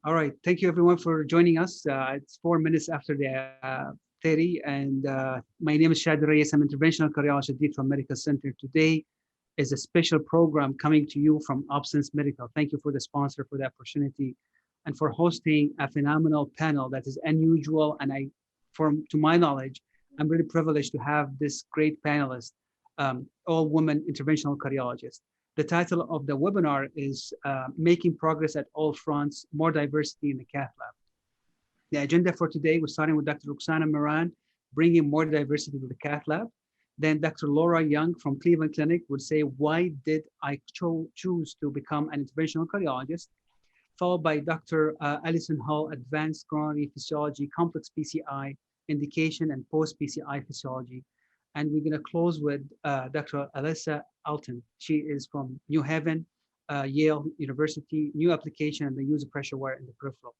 All right. Thank you, everyone, for joining us. It's 4 minutes after the 30, and my name is Chadi Reyes. I'm Interventional Cardiologist at Detroit Medical Center. Today is a special program coming to you from Absence Medical. Thank you for the sponsor for the opportunity and for hosting a phenomenal panel that is unusual. And to my knowledge, I'm really privileged to have this great panelist, all women interventional cardiologists. The title of the webinar is Making Progress at All Fronts, More Diversity in the Cath Lab. The agenda for today, we're starting with Dr. Roxana Moran, bringing more diversity to the Cath Lab. Then Dr. Laura Young from Cleveland Clinic would say, why did I choose to become an interventional cardiologist? Followed by Dr. Alison Hall, Advanced Coronary Physiology-Complex PCI, Indication and Post-PCI Physiology. And we're going to close with Dr. Alyssa Alton. She is from New Haven, Yale University, new application and the use of pressure wire in the peripheral.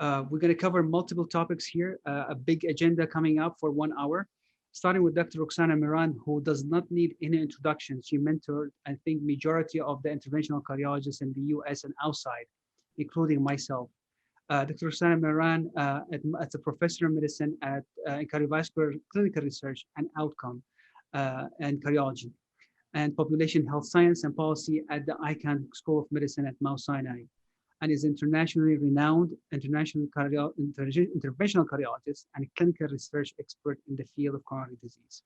We're going to cover multiple topics here, a big agenda coming up for 1 hour, starting with Dr. Roxana Moran, who does not need any introduction. She mentored, I think, majority of the interventional cardiologists in the US and outside, including myself. Dr. Roxana Moran as a professor of medicine at cardiovascular clinical research and outcome and cardiology and population health science and policy at the Icahn School of Medicine at Mount Sinai, and is internationally renowned interventional cardiologist and clinical research expert in the field of coronary disease.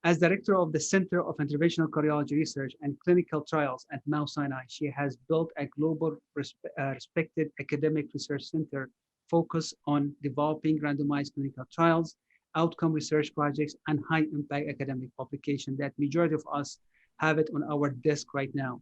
As director of the Center of Interventional Cardiology Research and Clinical Trials at Mount Sinai, she has built a global respected academic research center focused on developing randomized clinical trials, outcome research projects, and high-impact academic publication that majority of us have it on our desk right now.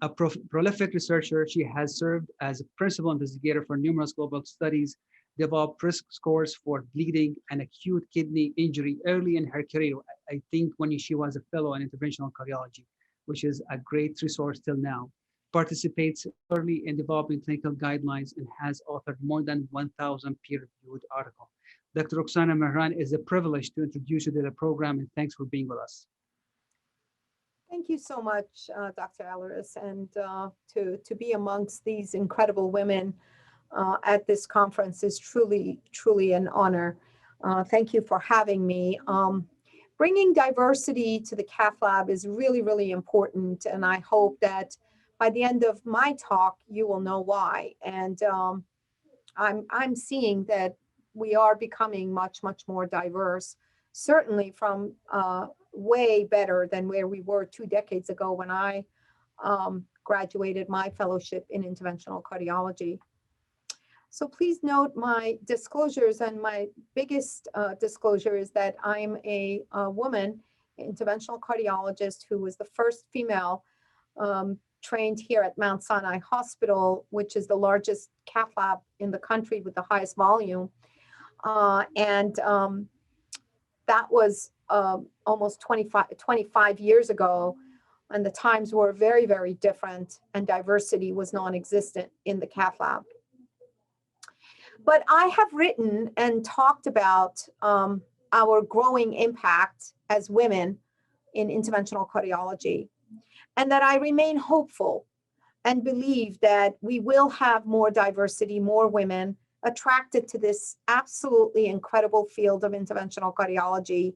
A prolific researcher, she has served as a principal investigator for numerous global studies, developed risk scores for bleeding and acute kidney injury early in her career. I think when she was a fellow in interventional cardiology, which is a great resource till now. Participates early in developing clinical guidelines and has authored more than 1,000 peer-reviewed articles. Dr. Roxana Moran, is a privilege to introduce you to the program, and thanks for being with us. Thank you so much, Dr. Alraies, and to be amongst these incredible women at this conference is truly, truly an honor. Thank you for having me. Bringing diversity to the Cath Lab is really, really important, and I hope that by the end of my talk, you will know why. And I'm seeing that we are becoming much, much more diverse, certainly from way better than where we were 2 decades ago when I graduated my fellowship in interventional cardiology. So please note my disclosures, and my biggest disclosure is that I'm a woman, interventional cardiologist, who was the first female trained here at Mount Sinai Hospital, which is the largest cath lab in the country with the highest volume. That was almost 25 years ago, and the times were very, very different, and diversity was non-existent in the cath lab. But I have written and talked about our growing impact as women in interventional cardiology, and that I remain hopeful and believe that we will have more diversity, more women attracted to this absolutely incredible field of interventional cardiology,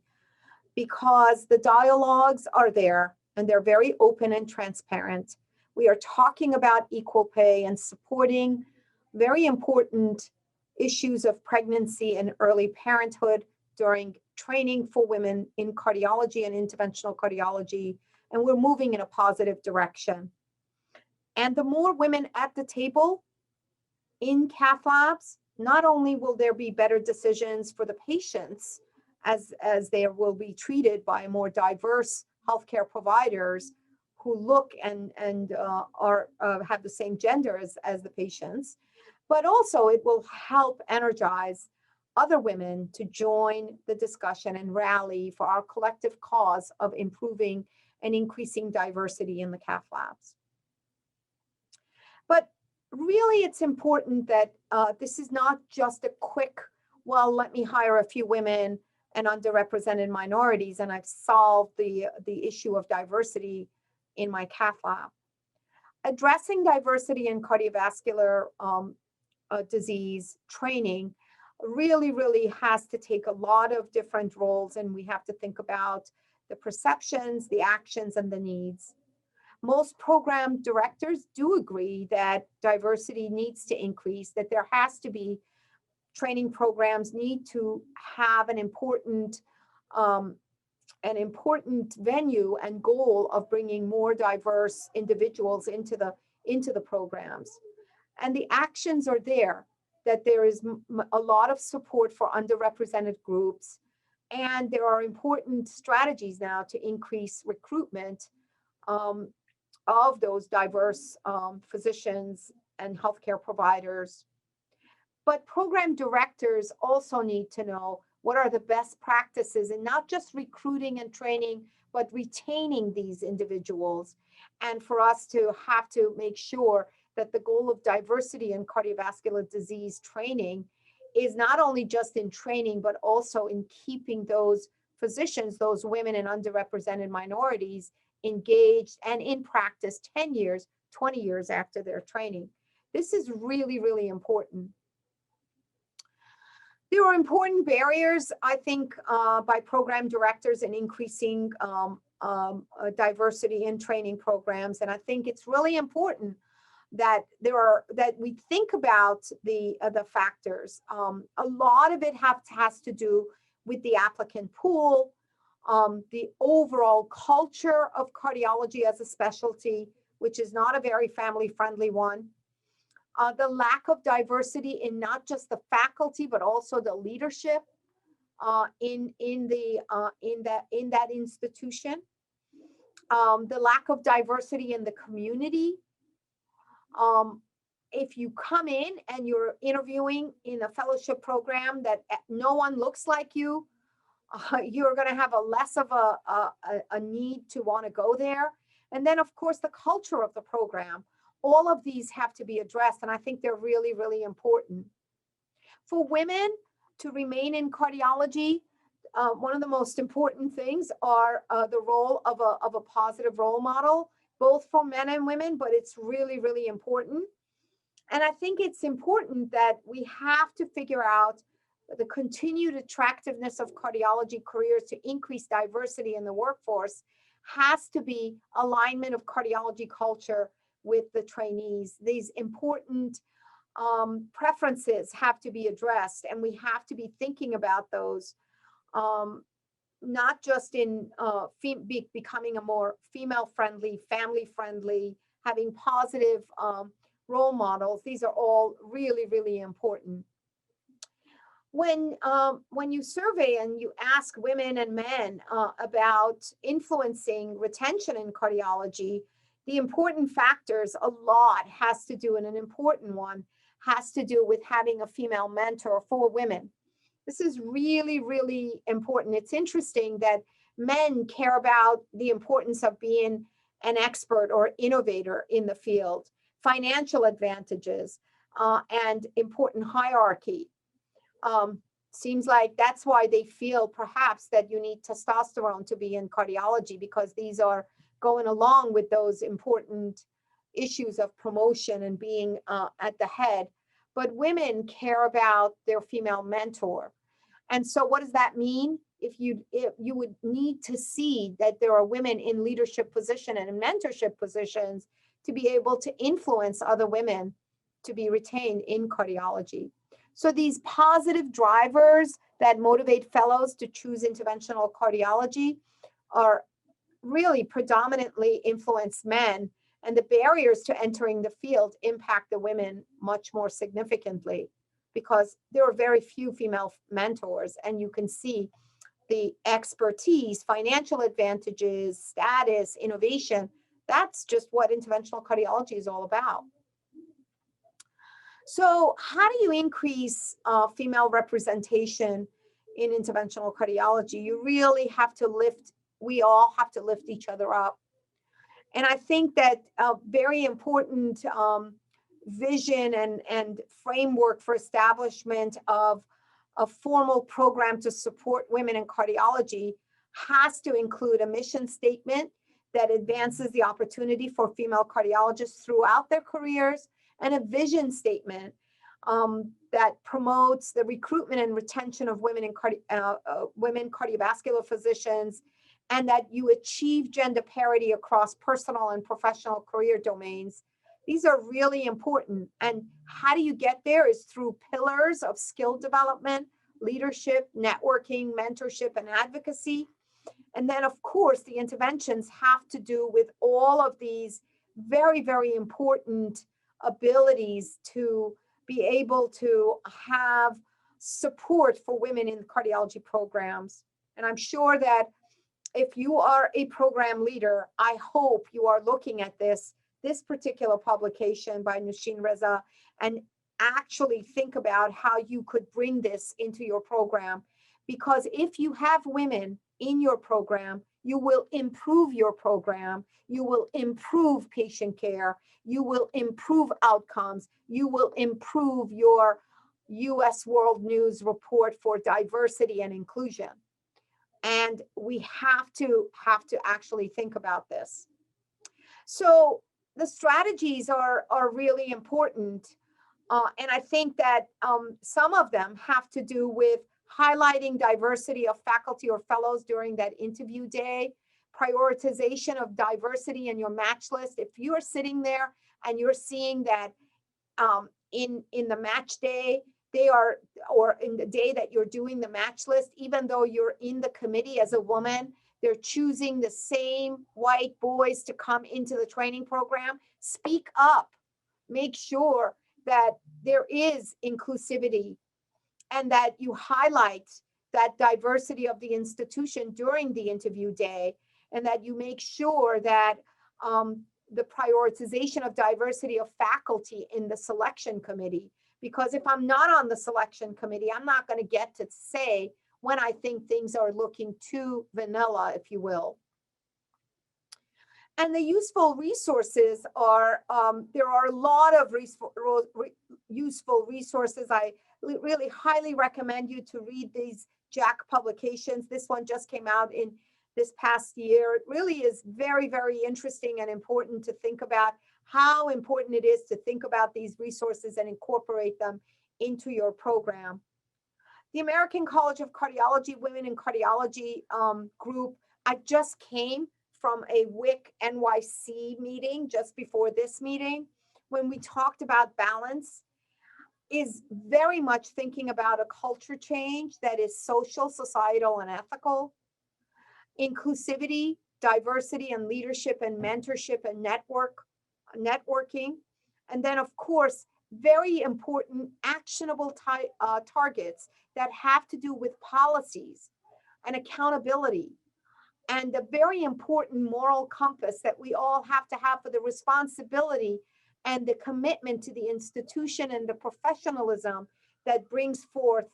because the dialogues are there and they're very open and transparent. We are talking about equal pay and supporting very important issues of pregnancy and early parenthood during training for women in cardiology and interventional cardiology, and we're moving in a positive direction. And the more women at the table in cath labs, not only will there be better decisions for the patients as they will be treated by more diverse healthcare providers who look and have the same gender as the patients, but also it will help energize other women to join the discussion and rally for our collective cause of improving and increasing diversity in the cath labs. But really, it's important that this is not just a quick, well, let me hire a few women and underrepresented minorities, and I've solved the issue of diversity in my cath lab. addressing diversity in cardiovascular disease training really has to take a lot of different roles, and we have to think about the perceptions, the actions, and the needs. Most program directors do agree that diversity needs to increase, that there has to be training programs need to have an important venue and goal of bringing more diverse individuals into the programs. And the actions are there, that there is a lot of support for underrepresented groups, and there are important strategies now to increase recruitment of those diverse physicians and healthcare providers. But program directors also need to know what are the best practices in not just recruiting and training, but retaining these individuals. And for us to have to make sure that the goal of diversity in cardiovascular disease training is not only just in training, but also in keeping those physicians, those women and underrepresented minorities engaged and in practice 10 years, 20 years after their training. This is really important. There are important barriers, I think, by program directors in increasing diversity in training programs. And I think it's really important that we think about the factors. A lot of it has to do with the applicant pool, the overall culture of cardiology as a specialty, which is not a very family-friendly one. The lack of diversity in not just the faculty, but also the leadership in that institution. The lack of diversity in the community. If you come in and you're interviewing in a fellowship program that no one looks like you, you're going to have a less of a need to want to go there. And then, of course, the culture of the program. All of these have to be addressed, and I think they're really important. For women to remain in cardiology, one of the most important things are the role of a positive role model, both for men and women, but it's really important. And I think it's important that we have to figure out the continued attractiveness of cardiology careers to increase diversity in the workforce has to be alignment of cardiology culture with the trainees. These important preferences have to be addressed, and we have to be thinking about those, not just in becoming a more female-friendly, family-friendly, having positive role models. These are all really important. When you survey and you ask women and men about influencing retention in cardiology, the important factors, a lot has to do, and an important one has to do with having a female mentor for women. This is really important. It's interesting that men care about the importance of being an expert or innovator in the field, financial advantages, and important hierarchy. Seems like that's why they feel perhaps that you need testosterone to be in cardiology, because these are going along with those important issues of promotion and being at the head. But women care about their female mentor. And so what does that mean? If you would need to see that there are women in leadership position and in mentorship positions to be able to influence other women to be retained in cardiology. So these positive drivers that motivate fellows to choose interventional cardiology are really predominantly influence men, and the barriers to entering the field impact the women much more significantly because there are very few female mentors, and you can see the expertise, financial advantages, status, innovation. That's just what interventional cardiology is all about. So how do you increase female representation in interventional cardiology? You really have to we all have to lift each other up. And I think that a very important vision and framework for establishment of a formal program to support women in cardiology has to include a mission statement that advances the opportunity for female cardiologists throughout their careers, and a vision statement that promotes the recruitment and retention of women women cardiovascular physicians, and that you achieve gender parity across personal and professional career domains. These are really important. And how do you get there is through pillars of skill development, leadership, networking, mentorship, and advocacy. And then, of course, the interventions have to do with all of these very, very important abilities to be able to have support for women in cardiology programs. And I'm sure that if you are a program leader, I hope you are looking at this particular publication by Nushin Reza and actually think about how you could bring this into your program. Because if you have women in your program, you will improve your program, you will improve patient care, you will improve outcomes, you will improve your US World News report for diversity and inclusion. And we have to actually think about this. So the strategies are really important. And I think that some of them have to do with highlighting diversity of faculty or fellows during that interview day, prioritization of diversity in your match list. If you are sitting there and you're seeing that in the match day, or in the day that you're doing the match list, even though you're in the committee as a woman, they're choosing the same white boys to come into the training program. Speak up, make sure that there is inclusivity and that you highlight that diversity of the institution during the interview day, and that you make sure that the prioritization of diversity of faculty in the selection committee. Because if I'm not on the selection committee, I'm not going to get to say when I think things are looking too vanilla, if you will. And the useful resources are, there are a lot of useful resources. I really highly recommend you to read these JAC publications. This one just came out in this past year. It really is very, very interesting and important to think about how important it is to think about these resources and incorporate them into your program. The American College of Cardiology Women in Cardiology group, I just came from a WIC NYC meeting just before this meeting, when we talked about balance, is very much thinking about a culture change that is social, societal, and ethical. Inclusivity, diversity, and leadership, and mentorship, and networking. And then, of course, very important actionable targets that have to do with policies and accountability, and the very important moral compass that we all have to have for the responsibility and the commitment to the institution and the professionalism that brings forth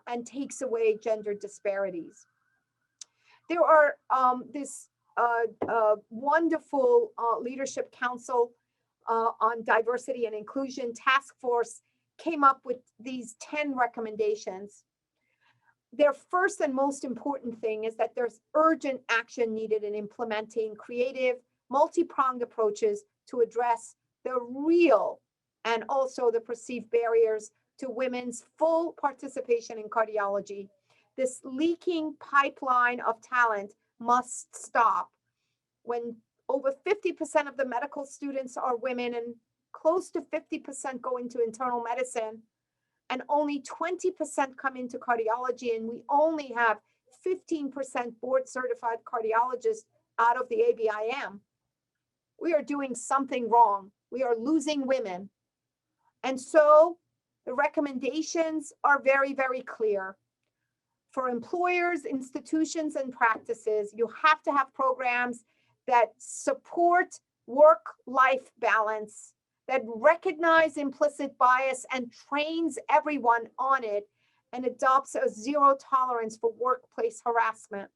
and takes away gender disparities. There are this wonderful leadership council on diversity and inclusion task force came up with these 10 recommendations. Their first and most important thing is that there's urgent action needed in implementing creative, multi-pronged approaches to address the real and also the perceived barriers to women's full participation in cardiology. This leaking pipeline of talent must stop. When over 50% of the medical students are women and close to 50% go into internal medicine, and only 20% come into cardiology, and we only have 15% board certified cardiologists out of the ABIM, we are doing something wrong. We are losing women. And so the recommendations are very, very clear. For employers, institutions, and practices, you have to have programs that support work-life balance, that recognize implicit bias and trains everyone on it, and adopts a zero tolerance for workplace harassment.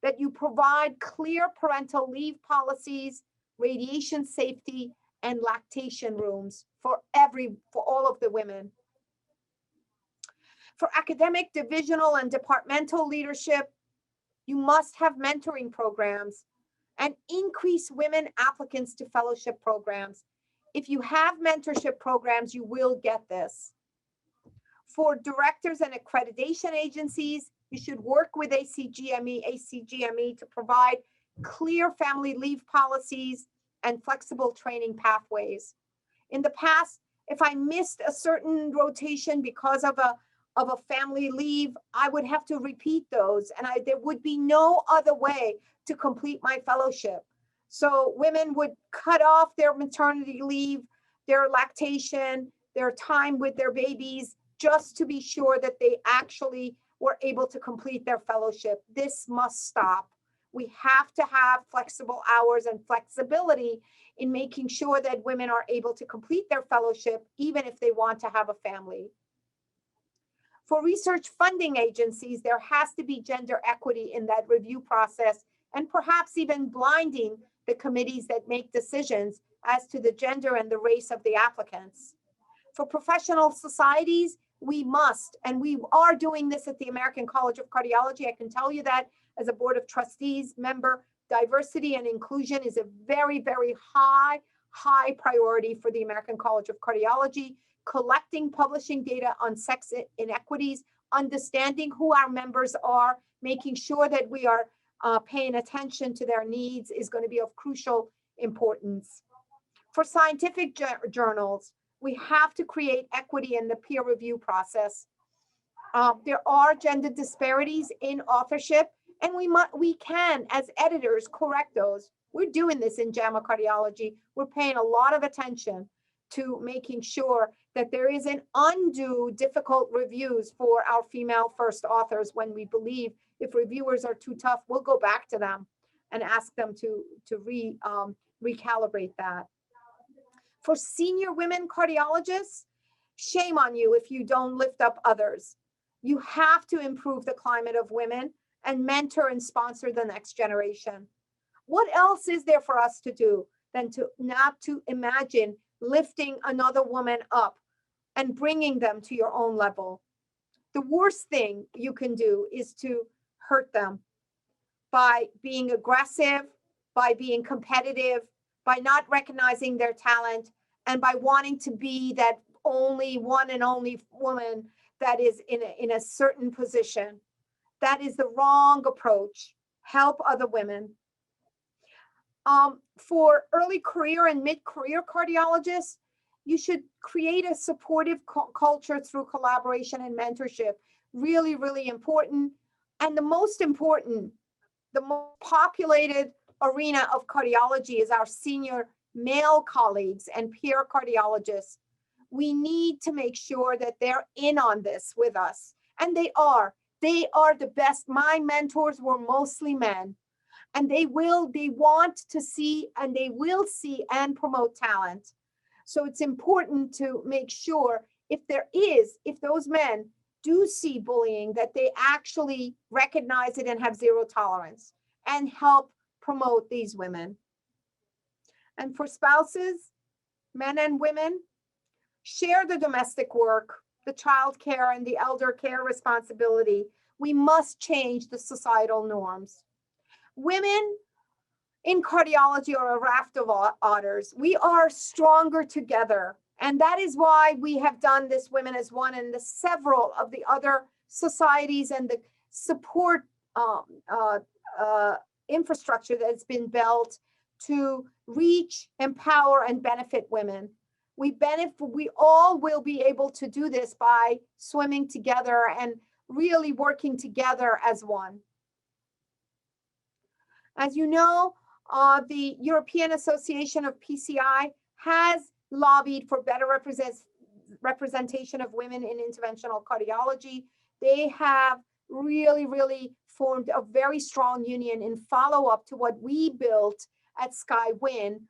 That you provide clear parental leave policies, radiation safety, and lactation rooms for all of the women. For academic, divisional, and departmental leadership, you must have mentoring programs and increase women applicants to fellowship programs. If you have mentorship programs, you will get this. For directors and accreditation agencies, you should work with ACGME to provide clear family leave policies and flexible training pathways. In the past, if I missed a certain rotation because of a family leave, I would have to repeat those, and there would be no other way to complete my fellowship. So women would cut off their maternity leave, their lactation, their time with their babies, just to be sure that they actually were able to complete their fellowship. This must stop. We have to have flexible hours and flexibility in making sure that women are able to complete their fellowship, even if they want to have a family. For research funding agencies, there has to be gender equity in that review process, and perhaps even blinding the committees that make decisions as to the gender and the race of the applicants. For professional societies, we must, and we are doing this at the American College of Cardiology. I can tell you that as a Board of Trustees member, diversity and inclusion is a very, very high priority for the American College of Cardiology. Collecting, publishing data on sex inequities, understanding who our members are, making sure that we are paying attention to their needs is going to be of crucial importance. For scientific journals, we have to create equity in the peer review process. There are gender disparities in authorship, and we can, as editors, correct those. We're doing this in JAMA Cardiology. We're paying a lot of attention to making sure that there isn't undue difficult reviews for our female first authors. When we believe if reviewers are too tough, we'll go back to them and ask them to recalibrate that. For senior women cardiologists, shame on you if you don't lift up others. You have to improve the climate of women and mentor and sponsor the next generation. What else is there for us to do than to not to imagine lifting another woman up and bringing them to your own level? The worst thing you can do is to hurt them by being aggressive, by being competitive, by not recognizing their talent, and by wanting to be that only one and only woman that is in a certain position. That is the wrong approach. Help other women. For early career and mid-career cardiologists, you should create a supportive culture through collaboration and mentorship. Really, really important. And the most important, the most populated arena of cardiology is our senior male colleagues and peer cardiologists. We need to make sure that they're in on this with us. And they are. They are the best. My mentors were mostly men. And they want to see, and they will see and promote talent. So it's important to make sure if those men do see bullying, that they actually recognize it and have zero tolerance and help promote these women. And for spouses, men and women, share the domestic work, the child care and the elder care responsibility. We must change the societal norms. Women in cardiology are a raft of otters. We are stronger together. And that is why we have done this Women as One and the several of the other societies and the support infrastructure that's been built to reach, empower, and benefit women. We all will be able to do this by swimming together and really working together as one. As you know, the European Association of PCI has lobbied for better representation of women in interventional cardiology. They have really, really formed a very strong union in follow-up to what we built at SkyWin,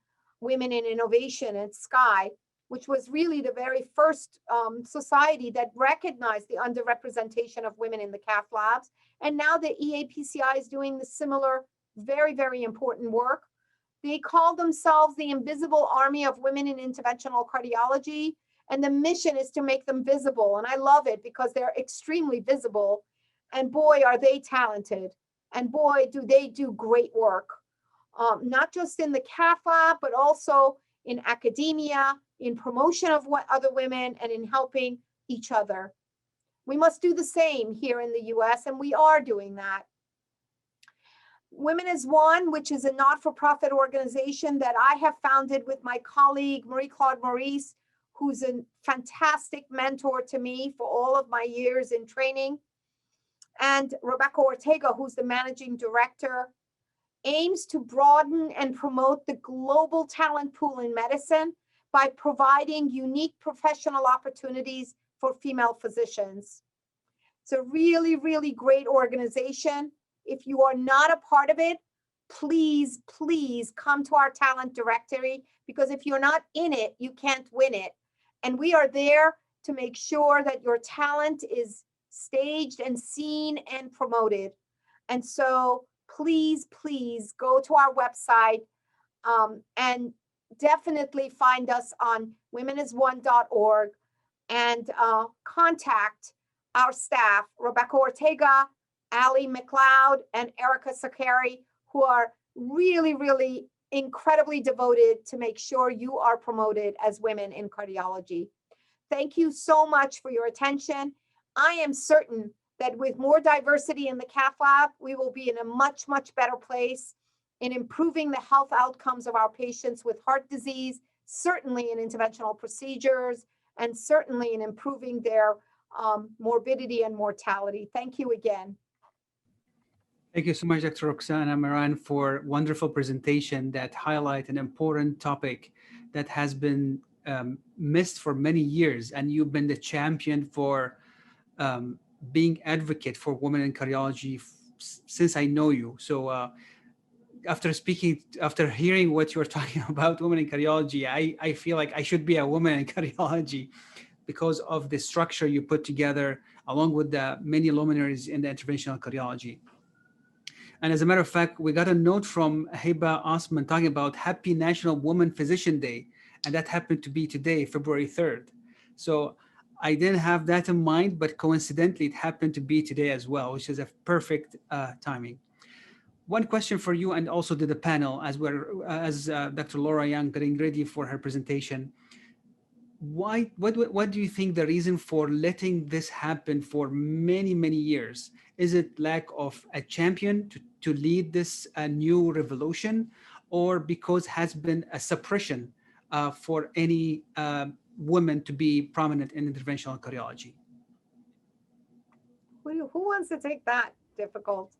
Women in Innovation at Sky, which was really the very first society that recognized the underrepresentation of women in the cath labs. And now the EAPCI is doing the similar, very, very important work. They call themselves the Invisible Army of Women in Interventional Cardiology. And the mission is to make them visible. And I love it because they're extremely visible. And boy, are they talented. And boy, do they do great work. not just in the cath lab, but also in academia, in promotion of what other women, and in helping each other. We must do the same here in the US, and we are doing that. Women as One, which is a not-for-profit organization that I have founded with my colleague, Marie-Claude Maurice, who's a fantastic mentor to me for all of my years in training, and Rebecca Ortega, who's the managing director, aims to broaden and promote the global talent pool in medicine by providing unique professional opportunities for female physicians. It's a really, really great organization. If you are not a part of it, please, please come to our talent directory, because if you're not in it, you can't win it. And we are there to make sure that your talent is staged and seen and promoted. And so please, please go to our website and definitely find us on womenisone.org and contact our staff, Rebecca Ortega, Ali McLeod, and Erica Sakari, who are really, really incredibly devoted to make sure you are promoted as women in cardiology. Thank you so much for your attention. I am certain that with more diversity in the cath lab, we will be in a much, much better place in improving the health outcomes of our patients with heart disease, certainly in interventional procedures, and certainly in improving their morbidity and mortality. Thank you again. Thank you so much, Dr. Roxana Moran, for wonderful presentation that highlight an important topic that has been missed for many years, and you've been the champion for being advocate for women in cardiology since I know you. So after hearing what you're talking about women in cardiology, I feel like I should be a woman in cardiology because of the structure you put together, along with the many luminaries in the interventional cardiology. And as a matter of fact, we got a note from Heba Osman talking about Happy National Woman Physician Day, and that happened to be today, February 3rd. So I didn't have that in mind, but coincidentally, it happened to be today as well, which is a perfect timing. One question for you, and also to the panel, as Dr. Laura Young getting ready for her presentation. What do you think the reason for letting this happen for many, many years? Is it lack of a champion to lead this new revolution, or because has been a suppression for any women to be prominent in interventional cardiology? Who wants to take that difficult?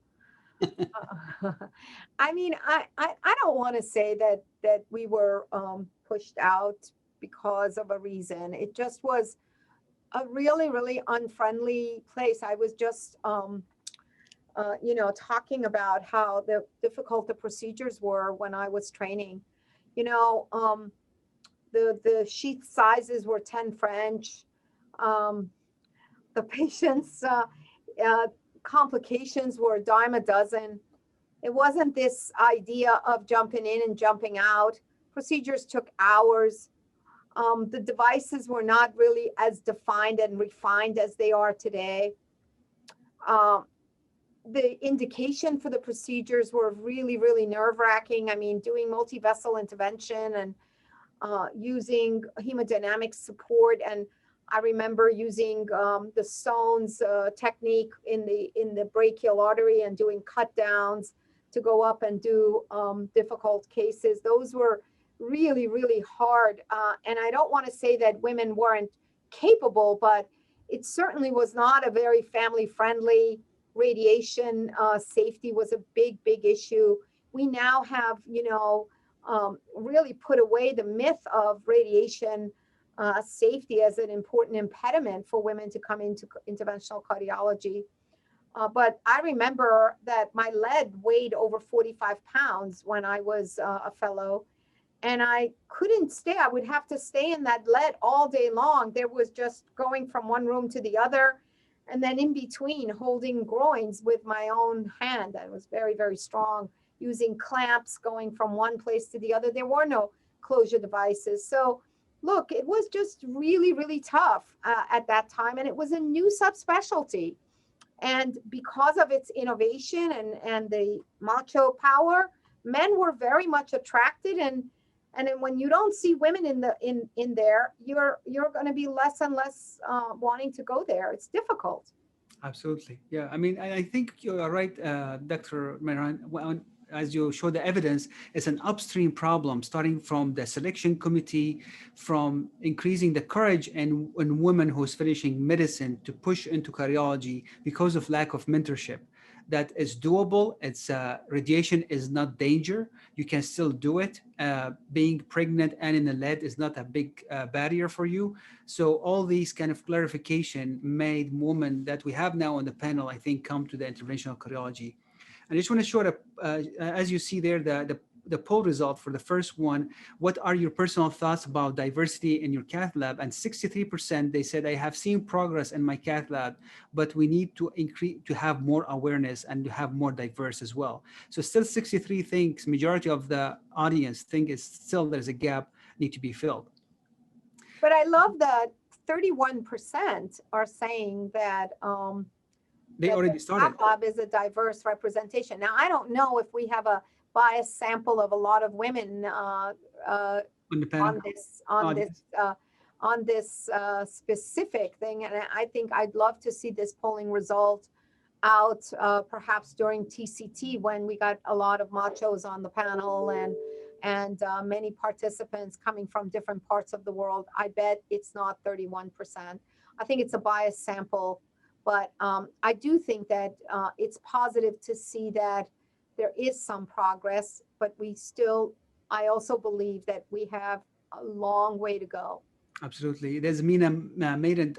I mean, I don't want to say that we were pushed out because of a reason. It just was a really, really unfriendly place. I was just, talking about how difficult the procedures were when I was training. The sheath sizes were 10 French. The patients' complications were a dime a dozen. It wasn't this idea of jumping in and jumping out. Procedures took hours. The devices were not really as defined and refined as they are today. The indication for the procedures were really, really nerve-wracking. I mean, doing multi-vessel intervention and using hemodynamic support. And I remember using the Stone's technique in the brachial artery and doing cut downs to go up and do difficult cases. Those were really, really hard. And I don't want to say that women weren't capable, but it certainly was not a very family-friendly. Radiation safety was a big, big issue. We now have, really put away the myth of radiation safety as an important impediment for women to come into interventional cardiology. But I remember that my lead weighed over 45 pounds when I was a fellow, and I couldn't stay. I would have to stay in that lead all day long. There was just going from one room to the other, and then in between holding groins with my own hand. I was very, very strong, using clamps, going from one place to the other. There were no closure devices. So look, it was just really, really tough at that time. And it was a new subspecialty. And because of its innovation and the macho power, men were very much attracted, and then when you don't see women in there, you're going to be less and less wanting to go there. It's difficult. Absolutely. Yeah. I mean, I think you are right, Dr. Meran. As you show the evidence, it's an upstream problem starting from the selection committee, from increasing the courage in women who's finishing medicine to push into cardiology because of lack of mentorship. That is doable. It's radiation is not danger. You can still do it. Being pregnant and in the lead is not a big barrier for you. So all these kind of clarification made women that we have now on the panel, I think, come to the interventional cardiology. And I just want to show up, as you see there, the poll result for the first one. What are your personal thoughts about diversity in your cath lab? And 63%, they said, I have seen progress in my cath lab, but we need to increase, to have more awareness and to have more diverse as well. So still 63 thinks, majority of the audience think is still there's a gap need to be filled. But I love that 31% are saying that they already started. Cath lab is a diverse representation. Now, I don't know if we have a biased sample of a lot of women on this specific thing, and I think I'd love to see this polling result out perhaps during TCT, when we got a lot of machos on the panel and many participants coming from different parts of the world. I bet it's not 31%. I think it's a biased sample. But I do think that it's positive to see that there is some progress, but I also believe that we have a long way to go. Absolutely. There's Mina made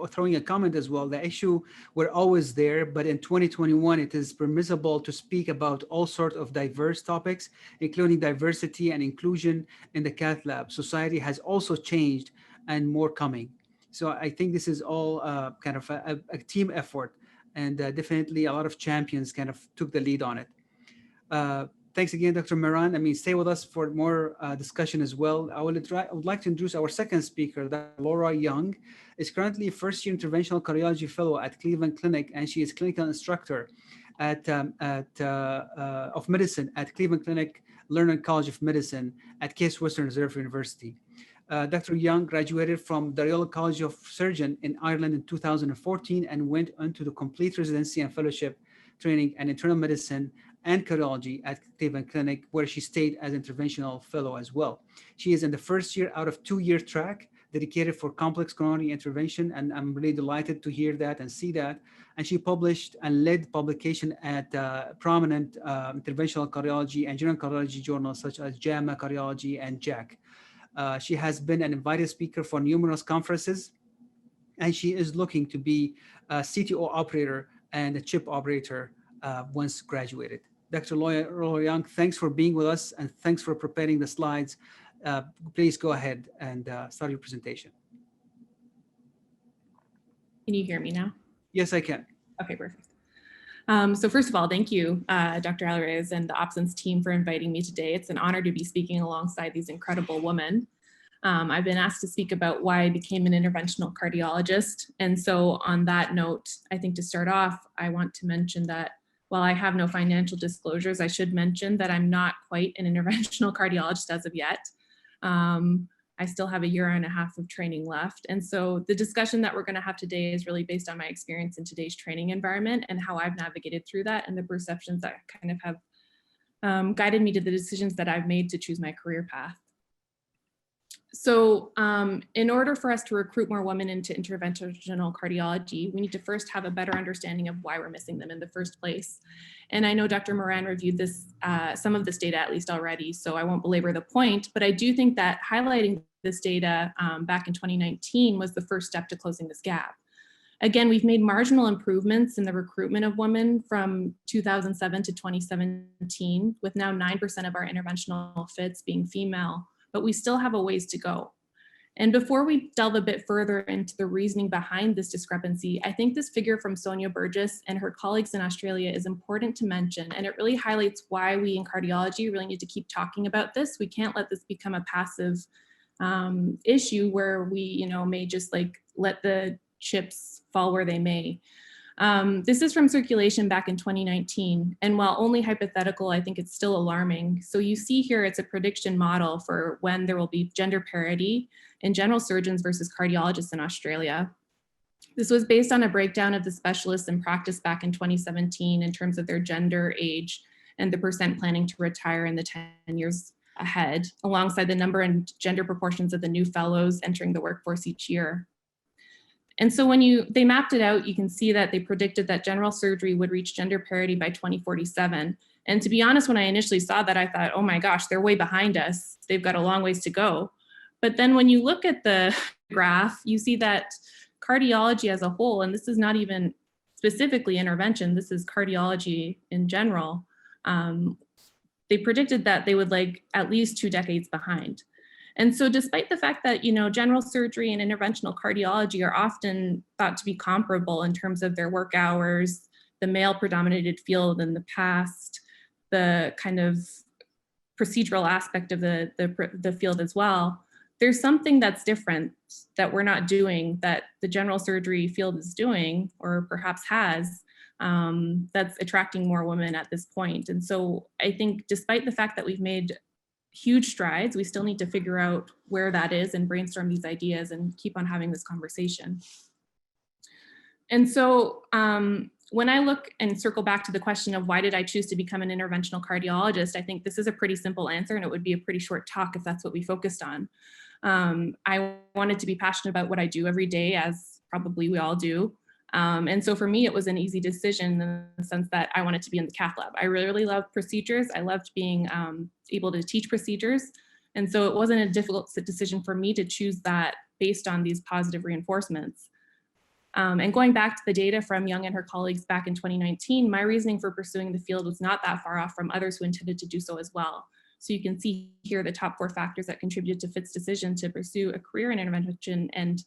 throwing a comment as well. The issue, we're always there, but in 2021, it is permissible to speak about all sorts of diverse topics, including diversity and inclusion in the cath lab. Society has also changed and more coming. So I think this is all kind of a team effort, and definitely a lot of champions kind of took the lead on it. Thanks again, Dr. Meran. I mean, stay with us for more discussion as well. I would like to introduce our second speaker, Dr. Laura Young, is currently first-year interventional cardiology fellow at Cleveland Clinic, and she is clinical instructor of medicine at Cleveland Clinic Learner College of Medicine at Case Western Reserve University. Dr. Young graduated from the Royal College of Surgeons in Ireland in 2014 and went into the complete residency and fellowship training in internal medicine and cardiology at Cleveland Clinic, where she stayed as interventional fellow as well. She is in the first year out of 2-year track dedicated for complex coronary intervention, and I'm really delighted to hear that and see that. And she published and led publication at prominent interventional cardiology and general cardiology journals such as JAMA Cardiology and JACC. She has been an invited speaker for numerous conferences, and she is looking to be a CTO operator and a chip operator once graduated. Dr. Laura Young, thanks for being with us, and thanks for preparing the slides. Please go ahead and start your presentation. Can you hear me now? Yes, I can. Okay, perfect. So first of all, thank you, Dr. Alraies and the Opsens team for inviting me today. It's an honor to be speaking alongside these incredible women. I've been asked to speak about why I became an interventional cardiologist. And so on that note, I think to start off, I want to mention that while I have no financial disclosures, I should mention that I'm not quite an interventional cardiologist as of yet. I still have 1.5 years of training left. And so the discussion that we're going to have today is really based on my experience in today's training environment and how I've navigated through that and the perceptions that kind of have guided me to the decisions that I've made to choose my career path. So in order for us to recruit more women into interventional cardiology, we need to first have a better understanding of why we're missing them in the first place. And I know Dr. Moran reviewed this, some of this data at least already, so I won't belabor the point, but I do think that highlighting this data back in 2019 was the first step to closing this gap. Again, we've made marginal improvements in the recruitment of women from 2007 to 2017, with now 9% of our interventional fits being female, but we still have a ways to go. And before we delve a bit further into the reasoning behind this discrepancy, I think this figure from Sonia Burgess and her colleagues in Australia is important to mention, and it really highlights why we in cardiology really need to keep talking about this. We can't let this become a passive issue where we, may just like let the chips fall where they may. This is from Circulation back in 2019. And while only hypothetical, I think it's still alarming. So you see here, it's a prediction model for when there will be gender parity in general surgeons versus cardiologists in Australia. This was based on a breakdown of the specialists in practice back in 2017 in terms of their gender, age, and the percent planning to retire in the 10 years ahead, alongside the number and gender proportions of the new fellows entering the workforce each year. And so when they mapped it out, you can see that they predicted that general surgery would reach gender parity by 2047. And to be honest, when I initially saw that, I thought, oh my gosh, they're way behind us. They've got a long ways to go. But then when you look at the graph, you see that cardiology as a whole, and this is not even specifically intervention, this is cardiology in general, they predicted that they would lag at least 2 decades behind. And so despite the fact that, general surgery and interventional cardiology are often thought to be comparable in terms of their work hours, the male predominated field in the past, the kind of procedural aspect of the field as well, there's something that's different that we're not doing that the general surgery field is doing, or perhaps has, that's attracting more women at this point. And so I think despite the fact that we've made huge strides, we still need to figure out where that is and brainstorm these ideas and keep on having this conversation. And so when I look and circle back to the question of why did I choose to become an interventional cardiologist, I think this is a pretty simple answer, and it would be a pretty short talk if that's what we focused on. I wanted to be passionate about what I do every day, as probably we all do. And so for me, it was an easy decision in the sense that I wanted to be in the cath lab. I really loved procedures. I loved being able to teach procedures. And so it wasn't a difficult decision for me to choose that based on these positive reinforcements. And going back to the data from Young and her colleagues back in 2019, my reasoning for pursuing the field was not that far off from others who intended to do so as well. So you can see here the top 4 factors that contributed to Fitt's decision to pursue a career in intervention, and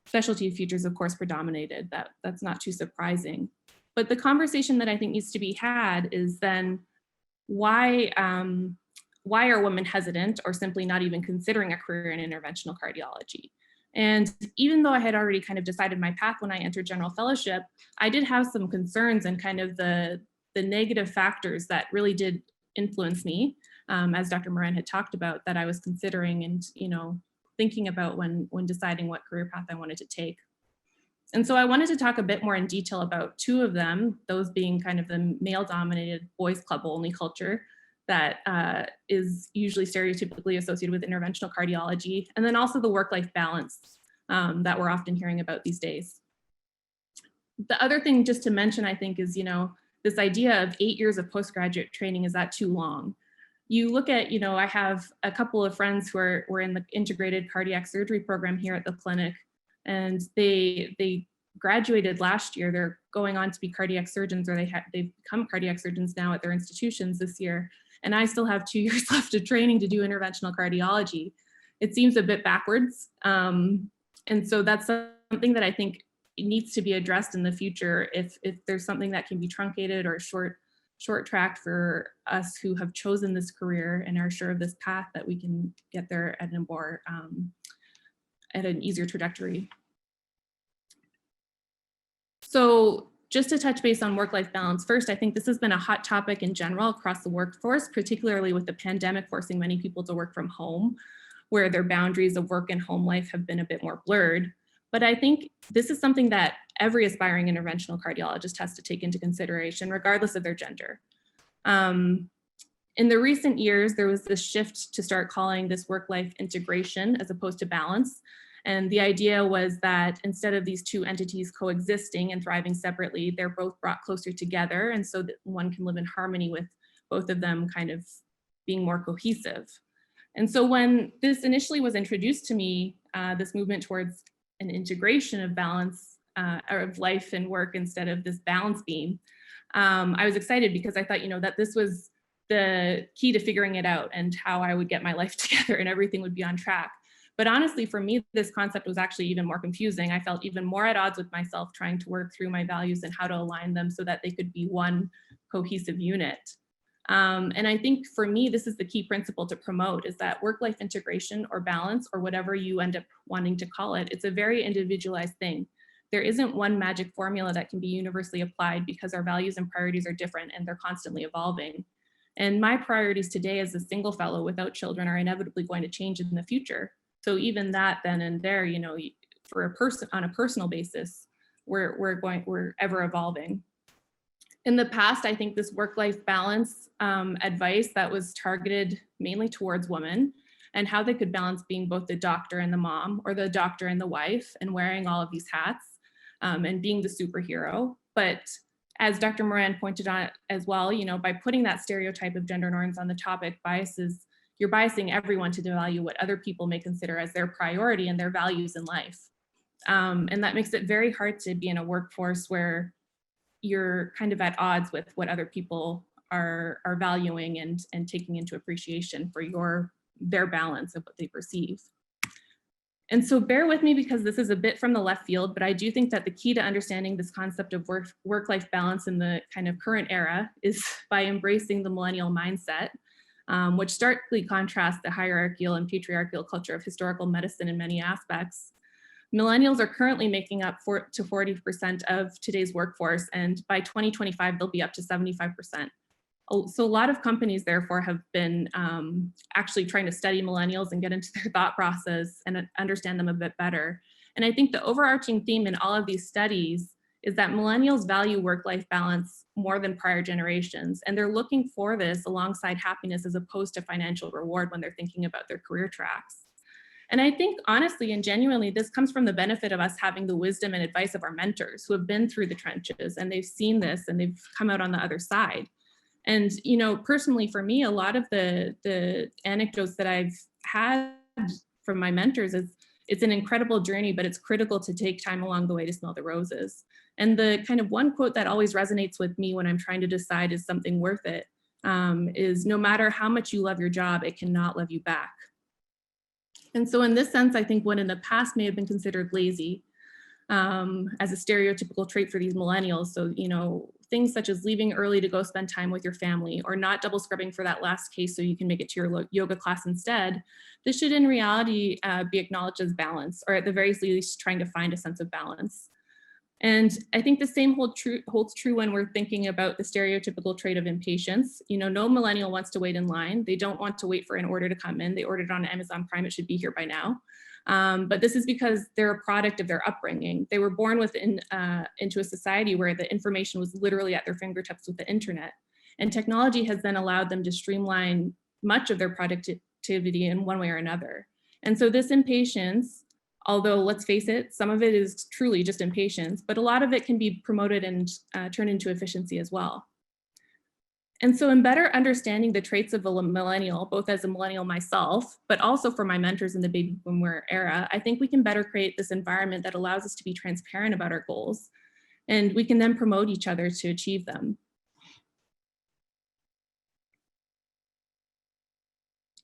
specialty features, of course, predominated. That's not too surprising. But the conversation that I think needs to be had is then why are women hesitant or simply not even considering a career in interventional cardiology? And even though I had already kind of decided my path when I entered general fellowship, I did have some concerns and kind of the negative factors that really did influence me, as Dr. Moran had talked about, that I was considering and thinking about when deciding what career path I wanted to take. And so I wanted to talk a bit more in detail about 2 of them, those being kind of the male-dominated boys club only culture that is usually stereotypically associated with interventional cardiology, and then also the work-life balance that we're often hearing about these days. The other thing just to mention, I think, is, this idea of 8 years of postgraduate training, is that too long? You look at, I have a couple of friends who were in the integrated cardiac surgery program here at the clinic, and they graduated last year. They're going on to be cardiac surgeons, or they've become cardiac surgeons now at their institutions this year. And I still have 2 years left of training to do interventional cardiology. It seems a bit backwards. And so that's something that I think needs to be addressed in the future if there's something that can be truncated or short tracked for us who have chosen this career and are sure of this path, that we can get there at an easier trajectory. So just to touch base on work-life balance, first, I think this has been a hot topic in general across the workforce, particularly with the pandemic forcing many people to work from home, where their boundaries of work and home life have been a bit more blurred. But I think this is something that every aspiring interventional cardiologist has to take into consideration, regardless of their gender. In the recent years, there was this shift to start calling this work-life integration as opposed to balance. And the idea was that instead of these 2 entities coexisting and thriving separately, they're both brought closer together, and so that one can live in harmony with both of them kind of being more cohesive. And so when this initially was introduced to me, this movement towards an integration of balance, of life and work instead of this balance beam, I was excited because I thought, that this was the key to figuring it out and how I would get my life together and everything would be on track. But honestly, for me, this concept was actually even more confusing. I felt even more at odds with myself trying to work through my values and how to align them so that they could be one cohesive unit. And I think for me, this is the key principle to promote, is that work-life integration or balance, or whatever you end up wanting to call it, it's a very individualized thing. there isn't one magic formula that can be universally applied because our values and priorities are different and they're constantly evolving. And my priorities today as a single fellow without children are inevitably going to change in the future. So even that then and there, you know, for a person on a personal basis, we're ever evolving. In the past, I think this work-life balance advice that was targeted mainly towards women and how they could balance being both the doctor and the mom, or the doctor and the wife, and wearing all of these hats and being the superhero. But as Dr. Moran pointed out as well, you know, by putting that stereotype of gender norms on the topic, you're biasing everyone to devalue what other people may consider as their priority and their values in life. And that makes it very hard to be in a workforce where you're kind of at odds with what other people are valuing and taking into appreciation for their balance of what they perceive. And so bear with me because this is a bit from the left field, but I do think that the key to understanding this concept of work-life balance in the kind of current era is by embracing the millennial mindset, which starkly contrasts the hierarchical and patriarchal culture of historical medicine in many aspects. Millennials are currently making up 40% of today's workforce, and by 2025, they'll be up to 75%. So a lot of companies, therefore, have been actually trying to study millennials and get into their thought process and understand them a bit better. And I think the overarching theme in all of these studies is that millennials value work-life balance more than prior generations, and they're looking for this alongside happiness as opposed to financial reward when they're thinking about their career tracks. And I think honestly and genuinely, this comes from the benefit of us having the wisdom and advice of our mentors who have been through the trenches and they've seen this and they've come out on the other side. And, you know, personally for me, a lot of the anecdotes that I've had from my mentors is it's an incredible journey, but it's critical to take time along the way to smell the roses. And the kind of one quote that always resonates with me when I'm trying to decide is something worth it is no matter how much you love your job, it cannot love you back. And so in this sense, I think what in the past may have been considered lazy as a stereotypical trait for these millennials. So, you know, things such as leaving early to go spend time with your family or not double scrubbing for that last case so you can make it to your yoga class instead. This should in reality be acknowledged as balance, or at the very least trying to find a sense of balance. And I think the same holds true when we're thinking about the stereotypical trait of impatience. You know, no millennial wants to wait in line. They don't want to wait for an order to come in. They ordered on Amazon Prime, it should be here by now. But this is because they're a product of their upbringing. They were born into a society where the information was literally at their fingertips with the internet. And technology has then allowed them to streamline much of their productivity in one way or another. And so this impatience, although let's face it, some of it is truly just impatience, but a lot of it can be promoted and turned into efficiency as well. And so in better understanding the traits of a millennial, both as a millennial myself, but also for my mentors in the baby boomer era, I think we can better create this environment that allows us to be transparent about our goals, and we can then promote each other to achieve them.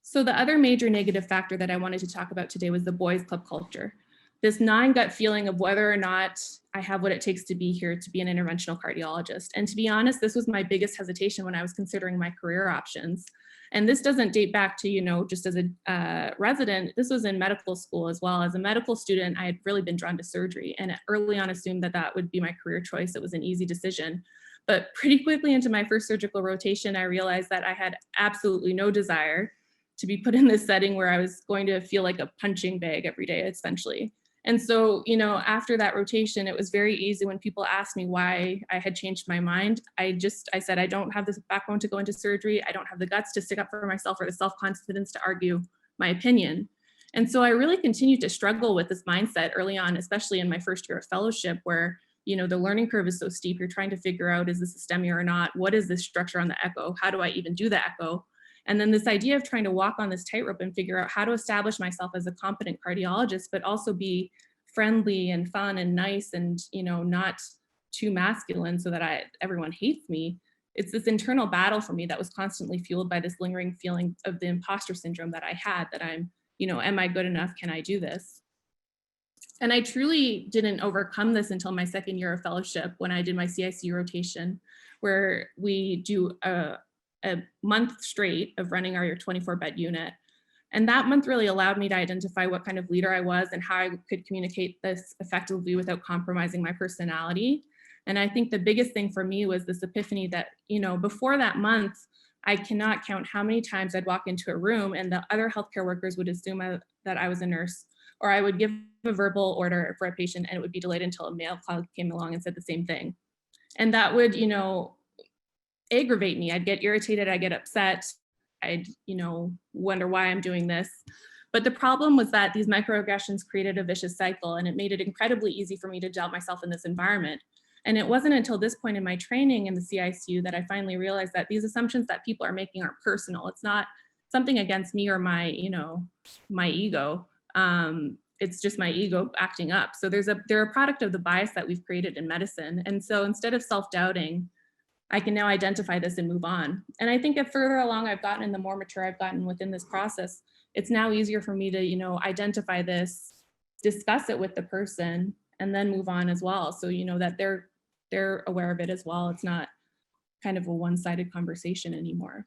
So the other major negative factor that I wanted to talk about today was the boys club culture. This gnawing gut feeling of whether or not I have what it takes to be here to be an interventional cardiologist. And to be honest, this was my biggest hesitation when I was considering my career options. And this doesn't date back to, you know, just as a resident, this was in medical school as well. As a medical student, I had really been drawn to surgery and early on assumed that that would be my career choice. It was an easy decision. But pretty quickly into my first surgical rotation, I realized that I had absolutely no desire to be put in this setting where I was going to feel like a punching bag every day, essentially. And so, you know, after that rotation, it was very easy when people asked me why I had changed my mind. I said, I don't have this backbone to go into surgery. I don't have the guts to stick up for myself or the self-confidence to argue my opinion. And so I really continued to struggle with this mindset early on, especially in my first year of fellowship, where, you know, the learning curve is so steep. You're trying to figure out, is this a STEMI or not? What is this structure on the echo? How do I even do the echo? And then this idea of trying to walk on this tightrope and figure out how to establish myself as a competent cardiologist, but also be friendly and fun and nice and, you know, not too masculine so that everyone hates me. It's this internal battle for me that was constantly fueled by this lingering feeling of the imposter syndrome that I had, that I'm, you know, am I good enough? Can I do this? And I truly didn't overcome this until my second year of fellowship when I did my CIC rotation, where we do a month straight of running our 24-bed unit. And that month really allowed me to identify what kind of leader I was and how I could communicate this effectively without compromising my personality. And I think the biggest thing for me was this epiphany that, before that month, I cannot count how many times I'd walk into a room and the other healthcare workers would assume that I was a nurse, or I would give a verbal order for a patient and it would be delayed until a male colleague came along and said the same thing. And that would, aggravate me. I'd get irritated, I'd get upset. I'd, wonder why I'm doing this. But the problem was that these microaggressions created a vicious cycle, and it made it incredibly easy for me to doubt myself in this environment. And it wasn't until this point in my training in the CICU that I finally realized that these assumptions that people are making aren't personal. It's not something against me or my, my ego. It's just my ego acting up. So they're a product of the bias that we've created in medicine. And so instead of self-doubting, I can now identify this and move on. And I think the further along I've gotten and the more mature I've gotten within this process, it's now easier for me to, identify this, discuss it with the person, and then move on as well. So, that they're aware of it as well. It's not kind of a one-sided conversation anymore.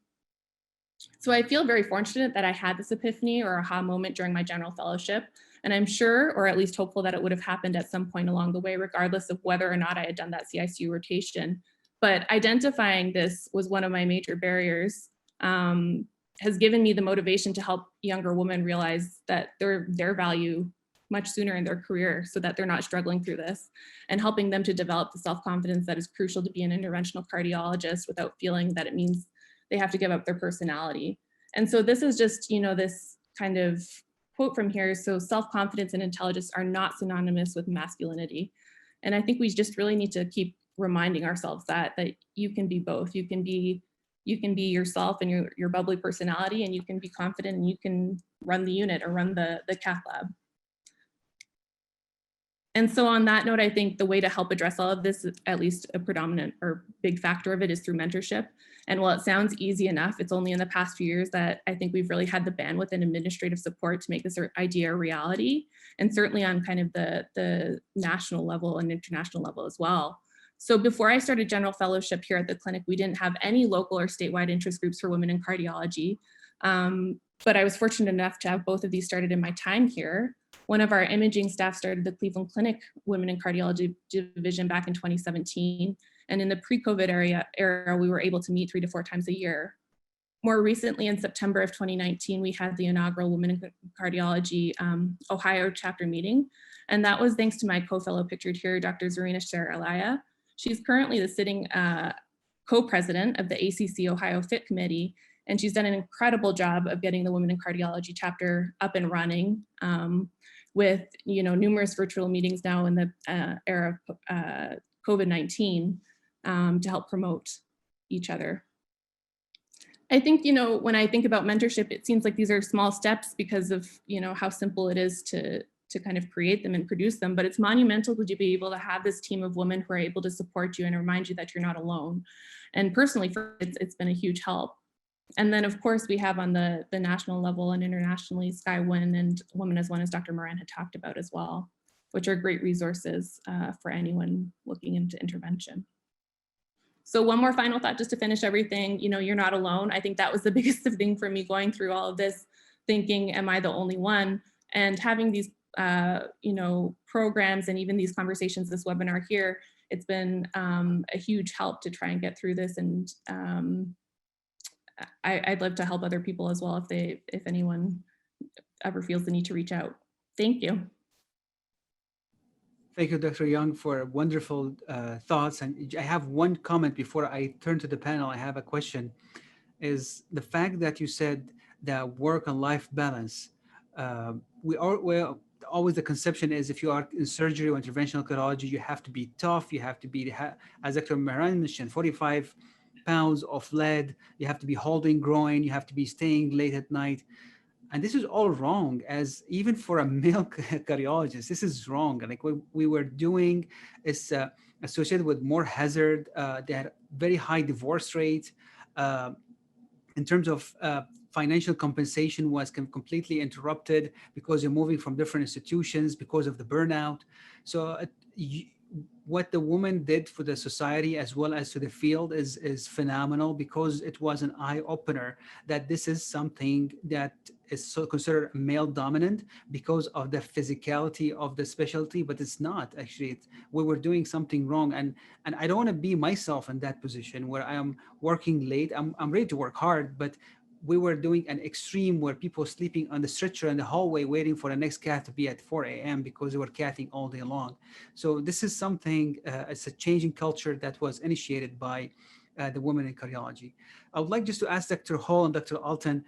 So I feel very fortunate that I had this epiphany or aha moment during my general fellowship. And I'm sure, or at least hopeful, that it would have happened at some point along the way, regardless of whether or not I had done that CICU rotation. But identifying this was one of my major barriers, has given me the motivation to help younger women realize that their value much sooner in their career so that they're not struggling through this, and helping them to develop the self-confidence that is crucial to be an interventional cardiologist without feeling that it means they have to give up their personality. And so this is just, this kind of quote from here. So self-confidence and intelligence are not synonymous with masculinity. And I think we just really need to keep reminding ourselves that you can be both. You can be yourself and your bubbly personality, and you can be confident and you can run the unit or run the Cath lab. And so on that note, I think the way to help address all of this, at least a predominant or big factor of it, is through mentorship. And while it sounds easy enough, it's only in the past few years that I think we've really had the bandwidth and administrative support to make this idea a reality, and certainly on kind of the national level and international level as well. So before I started general fellowship here at the clinic, we didn't have any local or statewide interest groups for women in cardiology. But I was fortunate enough to have both of these started in my time here. One of our imaging staff started the Cleveland Clinic Women in Cardiology division back in 2017. And in the pre-COVID era, we were able to meet 3 to 4 times a year. More recently, in September of 2019, we had the inaugural Women in Cardiology Ohio chapter meeting. And that was thanks to my co-fellow pictured here, Dr. Zarina Sher-Alaya. She's currently the sitting co-president of the ACC Ohio Fit Committee, and she's done an incredible job of getting the Women in Cardiology chapter up and running with numerous virtual meetings now in the era of COVID-19 to help promote each other. I think, when I think about mentorship, it seems like these are small steps because of, how simple it is to kind of create them and produce them, but it's monumental to be able to have this team of women who are able to support you and remind you that you're not alone. And personally, it's been a huge help. And then, of course, we have on the national level and internationally, EAPCI Women and Women as One, as Dr. Moran had talked about as well, which are great resources for anyone looking into intervention. So one more final thought, just to finish everything, you're not alone. I think that was the biggest thing for me going through all of this, thinking, am I the only one? And having these programs and even these conversations, this webinar here, it's been a huge help to try and get through this. And I'd love to help other people as well if anyone ever feels the need to reach out. Thank you. Thank you, Dr. Young, for wonderful thoughts. And I have one comment before I turn to the panel. I have a question, is the fact that you said that work and life balance. Always the conception is if you are in surgery or interventional cardiology, you have to be tough. You have to be, as Dr. Moran mentioned, 45 pounds of lead. You have to be holding groin. You have to be staying late at night. And this is all wrong, as even for a male cardiologist, this is wrong. Like what we were doing is associated with more hazard. They had very high divorce rate. In terms of financial compensation was completely interrupted because you're moving from different institutions because of the burnout. So what the woman did for the society as well as to the field is phenomenal, because it was an eye opener that this is something that is so considered male dominant because of the physicality of the specialty, but it's not actually. We were doing something wrong, and I don't want to be myself in that position where I am working late. I'm ready to work hard, but we were doing an extreme where people sleeping on the stretcher in the hallway waiting for the next cath to be at 4 a.m. because they were cathing all day long. So this is something, it's a changing culture that was initiated by the women in cardiology. I would like just to ask Dr. Hall and Dr. Alton,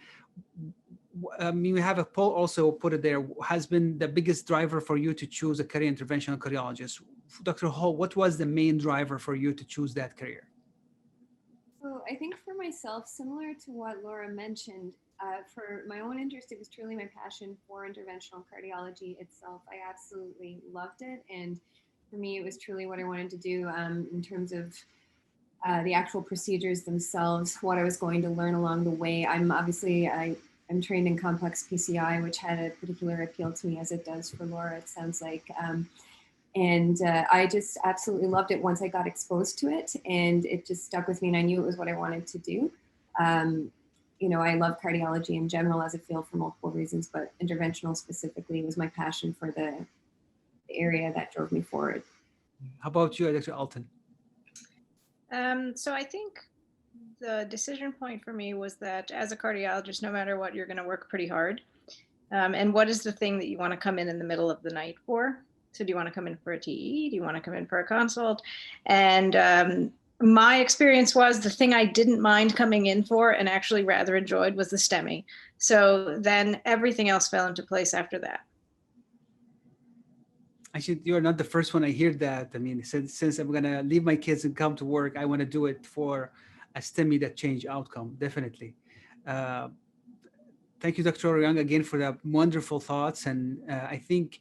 I mean, we have a poll also put it there, has been the biggest driver for you to choose a career interventional cardiologist. Dr. Hall, what was the main driver for you to choose that career? So I think for myself, similar to what Laura mentioned, for my own interest, it was truly my passion for interventional cardiology itself. I absolutely loved it. And for me, it was truly what I wanted to do in terms of the actual procedures themselves, what I was going to learn along the way. I'm trained in complex PCI, which had a particular appeal to me, as it does for Laura, it sounds like. And I just absolutely loved it once I got exposed to it, and it just stuck with me, and I knew it was what I wanted to do. You know, I love cardiology in general as a field for multiple reasons, but interventional specifically was my passion for the area that drove me forward. How about you, Dr. Alton? So I think the decision point for me was that as a cardiologist, no matter what, you're going to work pretty hard. And what is the thing that you want to come in the middle of the night for? So do you want to come in for a TE? Do you want to come in for a consult? And my experience was the thing I didn't mind coming in for and actually rather enjoyed was the STEMI. So then everything else fell into place after that. Actually, you're not the first one I hear that. I mean, since I'm going to leave my kids and come to work, I want to do it for a STEMI that change outcome, definitely. Thank you, Dr. Young, again, for the wonderful thoughts. And I think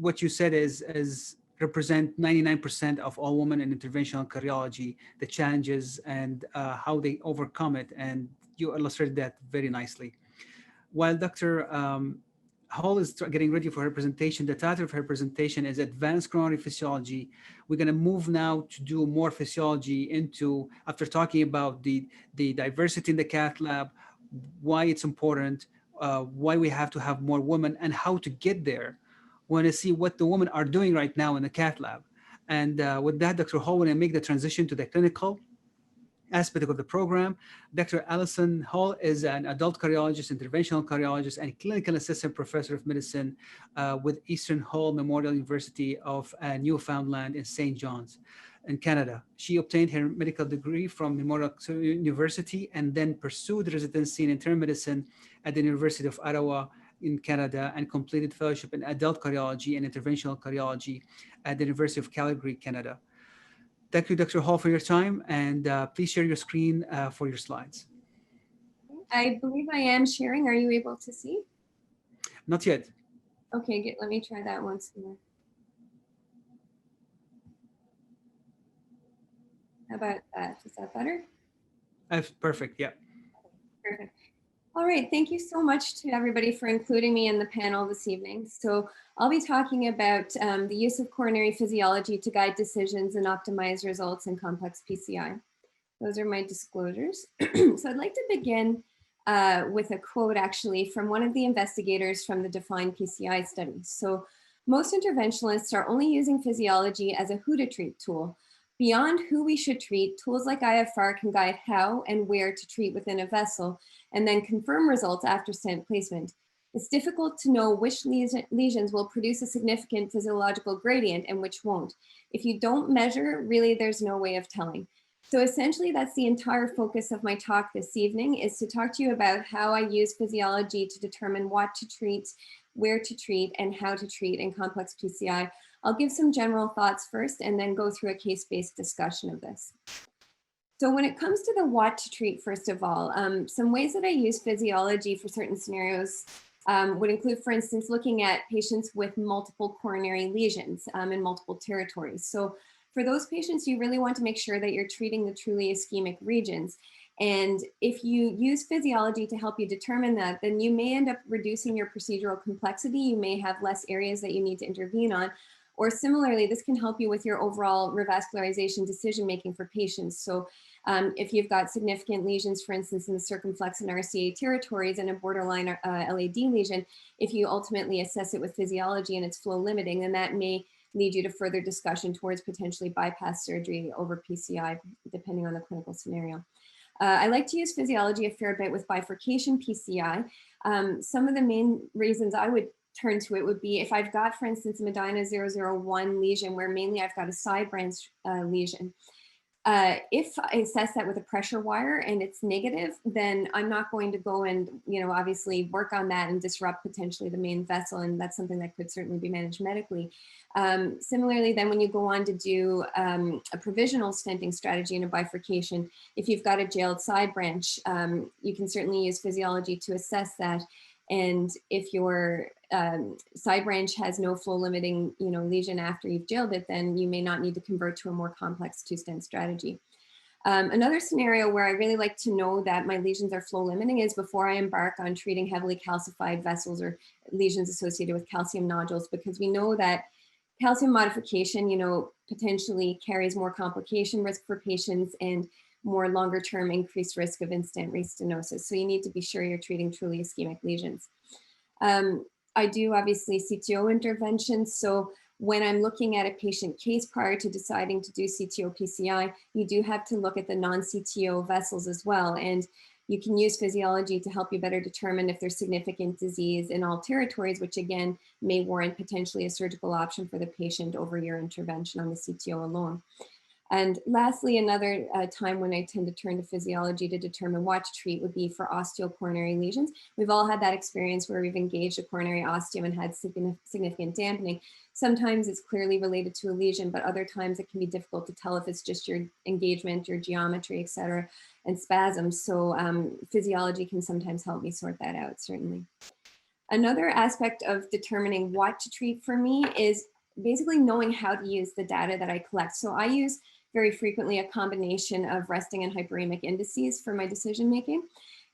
what you said is represent 99% of all women in interventional cardiology, the challenges and how they overcome it. And you illustrated that very nicely. While Dr. Hall is getting ready for her presentation, the title of her presentation is Advanced Coronary Physiology. We're going to move now to do more physiology into, after talking about the diversity in the cath lab, why it's important, why we have to have more women, and how to get there. We want to see what the women are doing right now in the cath lab. And with that, Dr. Hall, when I make the transition to the clinical aspect of the program, Dr. Alison Hall is an adult cardiologist, interventional cardiologist, and clinical assistant professor of medicine with Eastern Hall Memorial University of Newfoundland in St. John's in Canada. She obtained her medical degree from Memorial University and then pursued residency in internal medicine at the University of Ottawa in Canada and completed fellowship in adult cardiology and interventional cardiology at the University of Calgary, Canada. Thank you, Dr. Hall, for your time, and please share your screen for your slides. I believe I am sharing. Are you able to see? Not yet. Okay, good. Let me try that once more. How about that? Is that better? Perfect, yeah. Perfect. All right, thank you so much to everybody for including me in the panel this evening. So I'll be talking about the use of coronary physiology to guide decisions and optimize results in complex PCI. Those are my disclosures. So I'd like to begin with a quote actually from one of the investigators from the DEFINE PCI study. So most interventionalists are only using physiology as a who to treat tool. Beyond who we should treat, tools like IFR can guide how and where to treat within a vessel and then confirm results after stent placement. It's difficult to know which lesions will produce a significant physiological gradient and which won't. If you don't measure, really there's no way of telling. So essentially that's the entire focus of my talk this evening, is to talk to you about how I use physiology to determine what to treat, where to treat, and how to treat in complex PCI. I'll give some general thoughts first and then go through a case-based discussion of this. So when it comes to the what to treat, first of all, some ways that I use physiology for certain scenarios would include, for instance, looking at patients with multiple coronary lesions in multiple territories. So for those patients, you really want to make sure that you're treating the truly ischemic regions. And if you use physiology to help you determine that, then you may end up reducing your procedural complexity. You may have less areas that you need to intervene on. Or similarly, this can help you with your overall revascularization decision-making for patients. So if you've got significant lesions, for instance, in the circumflex and RCA territories and a borderline LAD lesion, if you ultimately assess it with physiology and it's flow limiting, then that may lead you to further discussion towards potentially bypass surgery over PCI, depending on the clinical scenario. I like to use physiology a fair bit with bifurcation PCI. Some of the main reasons I would turn to it would be if I've got, for instance, a Medina 001 lesion where mainly I've got a side branch lesion. If I assess that with a pressure wire and it's negative, then I'm not going to go and, obviously work on that and disrupt potentially the main vessel. And that's something that could certainly be managed medically. Similarly, then when you go on to do a provisional stenting strategy in a bifurcation, if you've got a jailed side branch, you can certainly use physiology to assess that. And if your side branch has no flow limiting, lesion after you've jailed it, then you may not need to convert to a more complex 2-stent strategy. Another scenario where I really like to know that my lesions are flow limiting is before I embark on treating heavily calcified vessels or lesions associated with calcium nodules, because we know that calcium modification, potentially carries more complication risk for patients and more longer term increased risk of in-stent restenosis. So you need to be sure you're treating truly ischemic lesions. I do obviously CTO interventions. So when I'm looking at a patient case prior to deciding to do CTO PCI, you do have to look at the non-CTO vessels as well. And you can use physiology to help you better determine if there's significant disease in all territories, which again may warrant potentially a surgical option for the patient over your intervention on the CTO alone. And lastly, another time when I tend to turn to physiology to determine what to treat would be for osteocoronary lesions. We've all had that experience where we've engaged a coronary osteo and had significant dampening. Sometimes it's clearly related to a lesion, but other times it can be difficult to tell if it's just your engagement, your geometry, et cetera, and spasms. So physiology can sometimes help me sort that out, certainly. Another aspect of determining what to treat for me is basically knowing how to use the data that I collect. So I use very frequently a combination of resting and hyperemic indices for my decision making.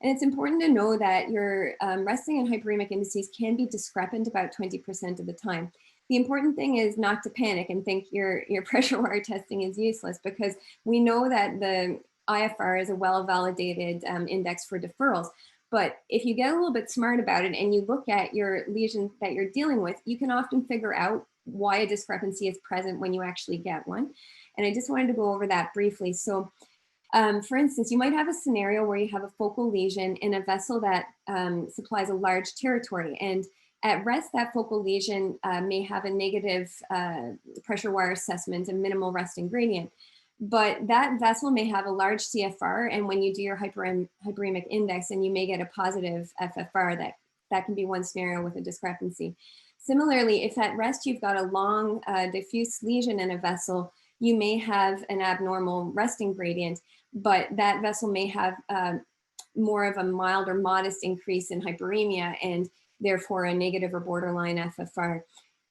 And it's important to know that your resting and hyperemic indices can be discrepant about 20% of the time. The important thing is not to panic and think your pressure wire testing is useless, because we know that the IFR is a well-validated index for deferrals. But if you get a little bit smart about it and you look at your lesion that you're dealing with, you can often figure out why a discrepancy is present when you actually get one. And I just wanted to go over that briefly. So for instance, you might have a scenario where you have a focal lesion in a vessel that supplies a large territory. And at rest, that focal lesion may have a negative pressure wire assessment and minimal resting gradient. But that vessel may have a large CFR, and when you do your hyperemic index, and you may get a positive FFR, that can be one scenario with a discrepancy. Similarly, if at rest you've got a long diffuse lesion in a vessel, you may have an abnormal resting gradient, but that vessel may have more of a mild or modest increase in hyperemia and therefore a negative or borderline FFR.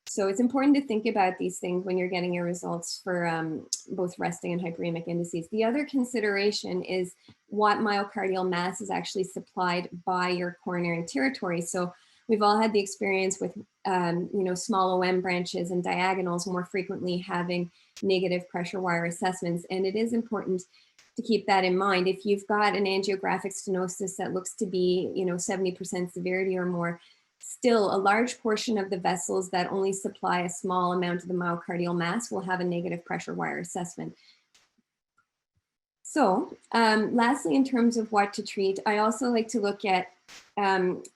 So it's important to think about these things when you're getting your results for both resting and hyperemic indices. The other consideration is what myocardial mass is actually supplied by your coronary territory. So we've all had the experience with small OM branches and diagonals more frequently having negative pressure wire assessments. And it is important to keep that in mind. If you've got an angiographic stenosis that looks to be 70% severity or more, still a large portion of the vessels that only supply a small amount of the myocardial mass will have a negative pressure wire assessment. So lastly, in terms of what to treat, I also like to look at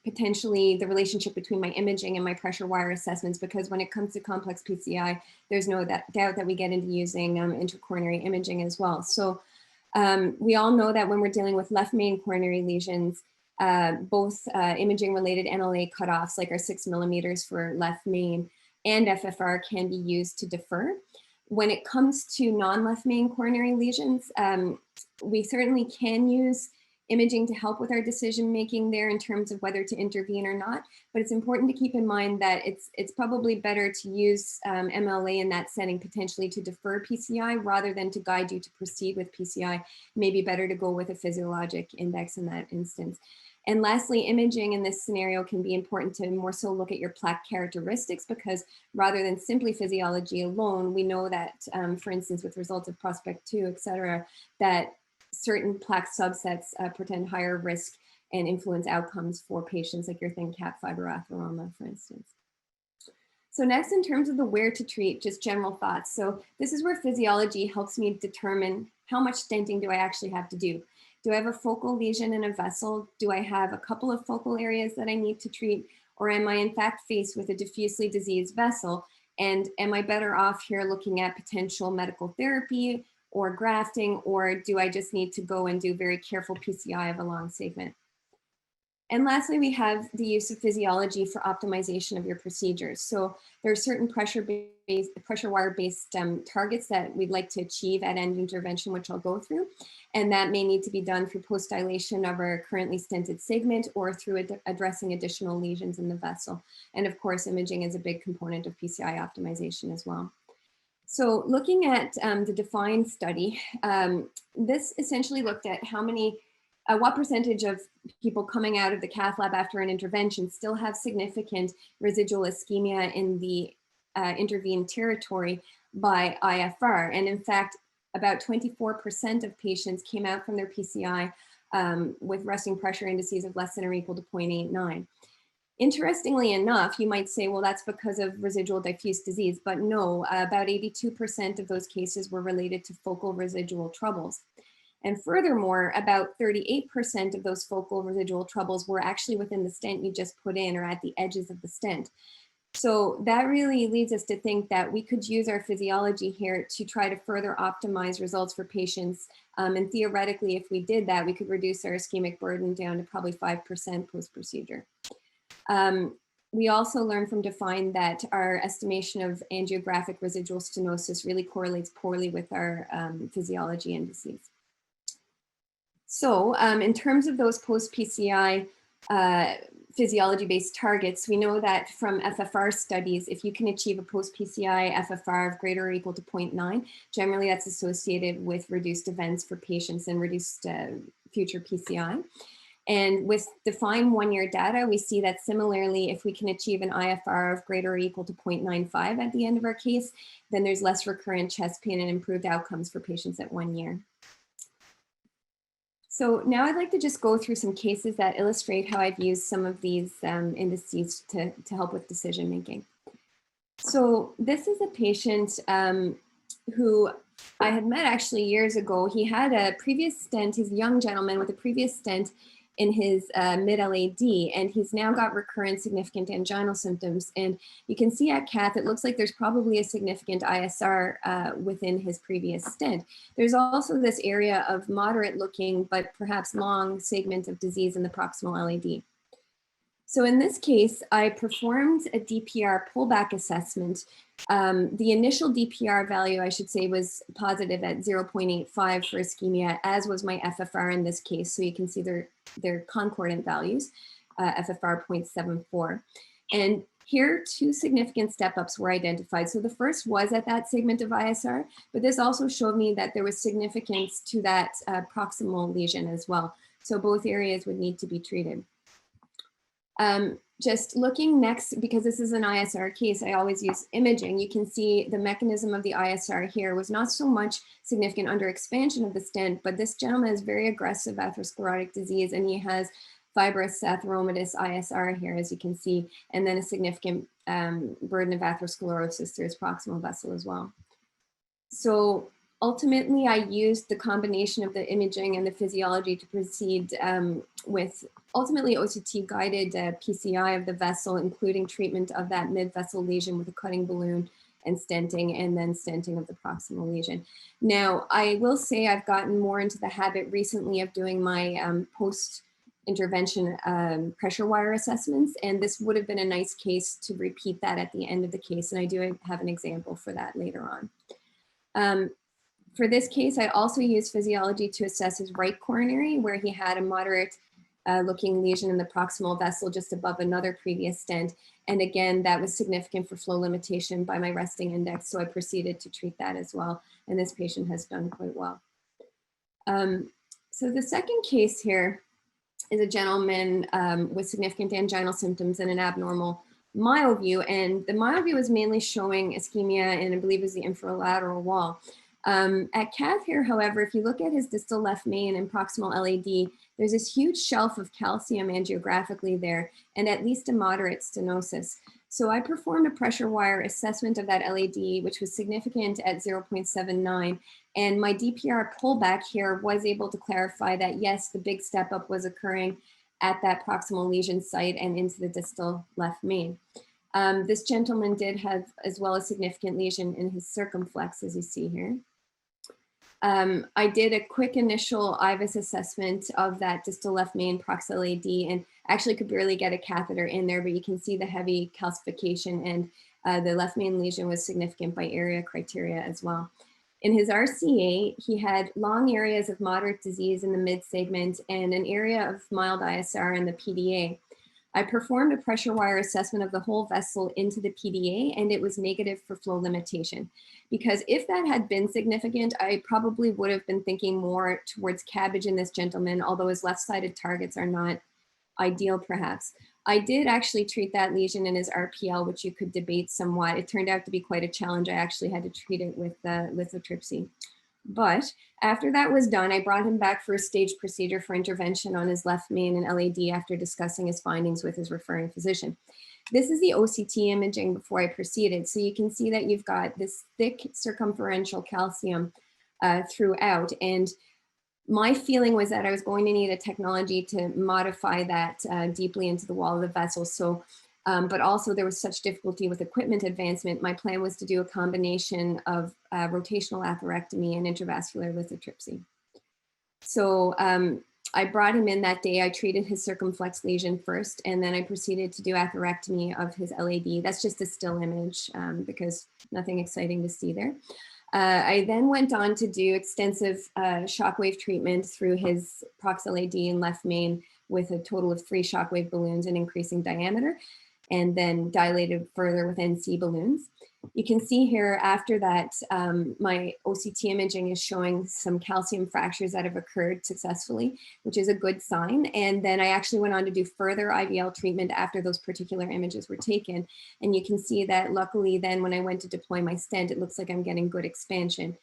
potentially the relationship between my imaging and my pressure wire assessments, because when it comes to complex PCI, there's no doubt that we get into using intracoronary imaging as well. So we all know that when we're dealing with left main coronary lesions, both imaging related NLA cutoffs, like our 6 millimeters for left main, and FFR can be used to defer. When it comes to non-left main coronary lesions, we certainly can use imaging to help with our decision making there in terms of whether to intervene or not. But it's important to keep in mind that it's probably better to use MLA in that setting potentially to defer PCI rather than to guide you to proceed with PCI. Maybe better to go with a physiologic index in that instance. And lastly, imaging in this scenario can be important to more so look at your plaque characteristics, because rather than simply physiology alone, we know that, for instance, with results of Prospect 2, et cetera, that certain plaque subsets portend higher risk and influence outcomes for patients like your thin cap fibroatheroma, for instance. So next, in terms of the where to treat, just general thoughts. So this is where physiology helps me determine how much stenting do I actually have to do. Do I have a focal lesion in a vessel? Do I have a couple of focal areas that I need to treat? Or am I in fact faced with a diffusely diseased vessel? And am I better off here looking at potential medical therapy or grafting, or do I just need to go and do very careful PCI of a long segment? And lastly, we have the use of physiology for optimization of your procedures. So there are certain pressure wire-based targets that we'd like to achieve at end intervention, which I'll go through. And that may need to be done through post-dilation of our currently stented segment or through addressing additional lesions in the vessel. And of course, imaging is a big component of PCI optimization as well. So looking at the DEFINE study, this essentially looked at what percentage of people coming out of the cath lab after an intervention still have significant residual ischemia in the intervened territory by IFR. And in fact, about 24% of patients came out from their PCI with resting pressure indices of less than or equal to 0.89. Interestingly enough, you might say, well, that's because of residual diffuse disease, but no, about 82% of those cases were related to focal residual troubles. And furthermore, about 38% of those focal residual troubles were actually within the stent you just put in or at the edges of the stent. So that really leads us to think that we could use our physiology here to try to further optimize results for patients. And theoretically, if we did that, we could reduce our ischemic burden down to probably 5% post-procedure. We also learned from DEFINE that our estimation of angiographic residual stenosis really correlates poorly with our physiology indices. So in terms of those post-PCI physiology-based targets, we know that from FFR studies, if you can achieve a post-PCI FFR of greater or equal to 0.9, generally that's associated with reduced events for patients and reduced future PCI. And with DEFINE 1-year data, we see that similarly, if we can achieve an IFR of greater or equal to 0.95 at the end of our case, then there's less recurrent chest pain and improved outcomes for patients at 1 year. So now I'd like to just go through some cases that illustrate how I've used some of these indices to help with decision making. So this is a patient who I had met actually years ago. He had a previous stent, he's a young gentleman with a previous stent in his mid-LAD, and he's now got recurrent significant anginal symptoms. And you can see at Cath, it looks like there's probably a significant ISR within his previous stent. There's also this area of moderate looking, but perhaps long segment of disease in the proximal LAD. So in this case, I performed a DPR pullback assessment. The initial DPR value, I should say, was positive at 0.85 for ischemia, as was my FFR in this case. So you can see their concordant values, FFR 0.74. And here, 2 significant step-ups were identified. So the first was at that segment of ISR, but this also showed me that there was significance to that proximal lesion as well. So both areas would need to be treated. Just looking next, because this is an ISR case, I always use imaging. You can see the mechanism of the ISR here was not so much significant under expansion of the stent, but this gentleman has very aggressive atherosclerotic disease, and he has fibrous atheromatous ISR here, as you can see, and then a significant burden of atherosclerosis through his proximal vessel as well. So ultimately, I used the combination of the imaging and the physiology to proceed with ultimately OCT-guided PCI of the vessel, including treatment of that mid-vessel lesion with a cutting balloon and stenting, and then stenting of the proximal lesion. Now, I will say I've gotten more into the habit recently of doing my post-intervention pressure wire assessments, and this would have been a nice case to repeat that at the end of the case, and I do have an example for that later on. For this case, I also used physiology to assess his right coronary, where he had a moderate looking lesion in the proximal vessel just above another previous stent. And again, that was significant for flow limitation by my resting index. So I proceeded to treat that as well. And this patient has done quite well. So the second case here is a gentleman with significant anginal symptoms and an abnormal myoview. And the myoview is mainly showing ischemia in, I believe, is the inferolateral wall. At Cath here, however, if you look at his distal left main and proximal LAD, there's this huge shelf of calcium angiographically there, and at least a moderate stenosis. So I performed a pressure wire assessment of that LAD, which was significant at 0.79. And my DPR pullback here was able to clarify that, yes, the big step up was occurring at that proximal lesion site and into the distal left main. This gentleman did have as well a significant lesion in his circumflex, as you see here. I did a quick initial IVUS assessment of that distal left main prox LAD and actually could barely get a catheter in there, but you can see the heavy calcification, and the left main lesion was significant by area criteria as well. In his RCA, he had long areas of moderate disease in the mid segment and an area of mild ISR in the PDA. I performed a pressure wire assessment of the whole vessel into the PDA, and it was negative for flow limitation. Because if that had been significant, I probably would have been thinking more towards cabbage in this gentleman, although his left-sided targets are not ideal perhaps. I did actually treat that lesion in his RPL, which you could debate somewhat. It turned out to be quite a challenge. I actually had to treat it with lithotripsy. But after that was done, I brought him back for a staged procedure for intervention on his left main and LAD after discussing his findings with his referring physician. This is the OCT imaging before I proceeded. So you can see that you've got this thick circumferential calcium throughout. And my feeling was that I was going to need a technology to modify that deeply into the wall of the vessel. So, but also there was such difficulty with equipment advancement. My plan was to do a combination of rotational atherectomy and intravascular lithotripsy. So I brought him in that day. I treated his circumflex lesion first, and then I proceeded to do atherectomy of his LAD. That's just a still image because nothing exciting to see there. I then went on to do extensive shockwave treatment through his prox LAD and left main with a total of 3 shockwave balloons in increasing diameter, and then dilated further with NC balloons. You can see here after that, my OCT imaging is showing some calcium fractures that have occurred successfully, which is a good sign. And then I actually went on to do further IVL treatment after those particular images were taken. And you can see that luckily then when I went to deploy my stent, it looks like I'm getting good expansion.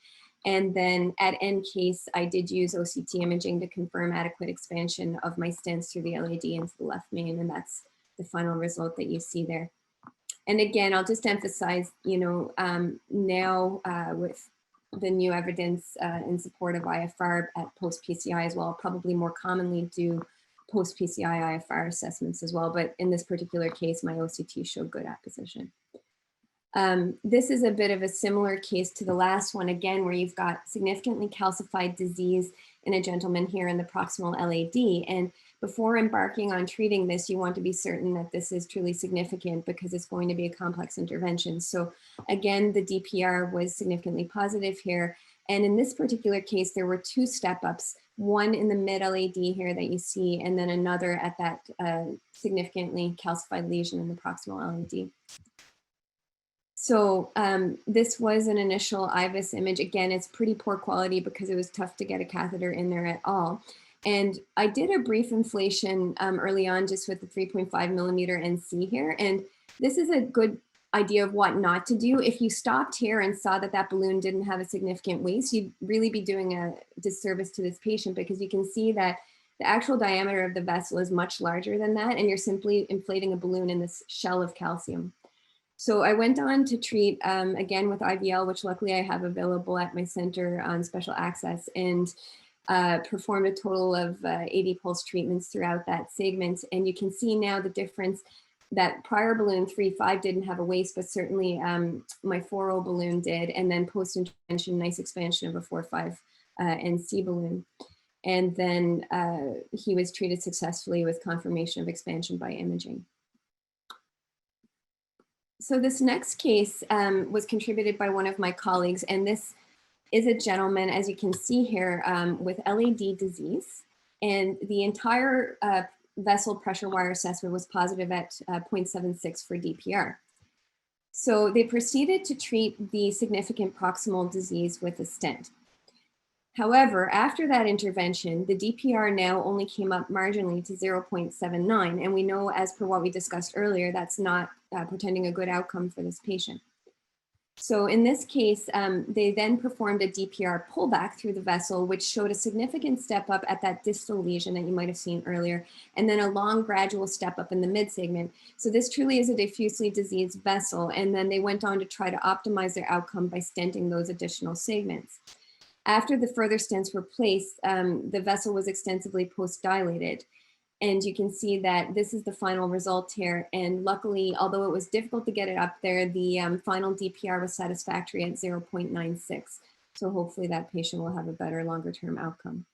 And then at end case, I did use OCT imaging to confirm adequate expansion of my stents through the LAD into the left main. And that's the final result that you see there. And again, I'll just emphasize, you know, now with the new evidence in support of IFR at post-PCI as well, I'll probably more commonly do post-PCI IFR assessments as well. But in this particular case, my OCT showed good apposition. This is a bit of a similar case to the last one, again, where you've got significantly calcified disease in a gentleman here in the proximal LAD. And before embarking on treating this, you want to be certain that this is truly significant because it's going to be a complex intervention. So again, the DPR was significantly positive here. And in this particular case, there were 2 step-ups, one in the mid LAD here that you see, and then another at that significantly calcified lesion in the proximal LAD. So this was an initial IVUS image. Again, it's pretty poor quality because it was tough to get a catheter in there at all. And I did a brief inflation early on just with the 3.5 millimeter NC here. And this is a good idea of what not to do. If you stopped here and saw that that balloon didn't have a significant waist, you'd really be doing a disservice to this patient because you can see that the actual diameter of the vessel is much larger than that. And you're simply inflating a balloon in this shell of calcium. So I went on to treat again with IVL, which luckily I have available at my center on special access, and performed a total of 80 pulse treatments throughout that segment. And you can see now the difference that prior balloon 3.5 didn't have a waist, but certainly my 4.0 balloon did. And then post-intervention, nice expansion of a 4.5 NC balloon. And then he was treated successfully with confirmation of expansion by imaging. So this next case was contributed by one of my colleagues, and this is a gentleman, as you can see here, with LAD disease, and the entire vessel pressure wire assessment was positive at 0.76 for DPR. So they proceeded to treat the significant proximal disease with a stent. However, after that intervention, the DPR now only came up marginally to 0.79. And we know, as per what we discussed earlier, that's not portending a good outcome for this patient. So in this case, they then performed a DPR pullback through the vessel, which showed a significant step up at that distal lesion that you might have seen earlier, and then a long gradual step up in the mid segment. So this truly is a diffusely diseased vessel. And then they went on to try to optimize their outcome by stenting those additional segments. After the further stents were placed, the vessel was extensively post-dilated. And you can see that this is the final result here. And luckily, although it was difficult to get it up there, the final DPR was satisfactory at 0.96. So hopefully that patient will have a better longer-term outcome.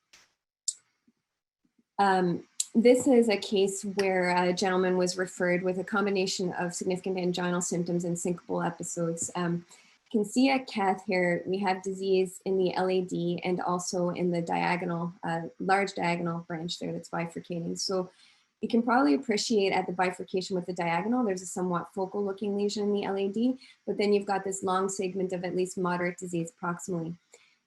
This is a case where a gentleman was referred with a combination of significant anginal symptoms and syncopal episodes. You can see at Cath here, we have disease in the LAD and also in the diagonal, large diagonal branch there that's bifurcating. So you can probably appreciate at the bifurcation with the diagonal, there's a somewhat focal looking lesion in the LAD, but then you've got this long segment of at least moderate disease proximally.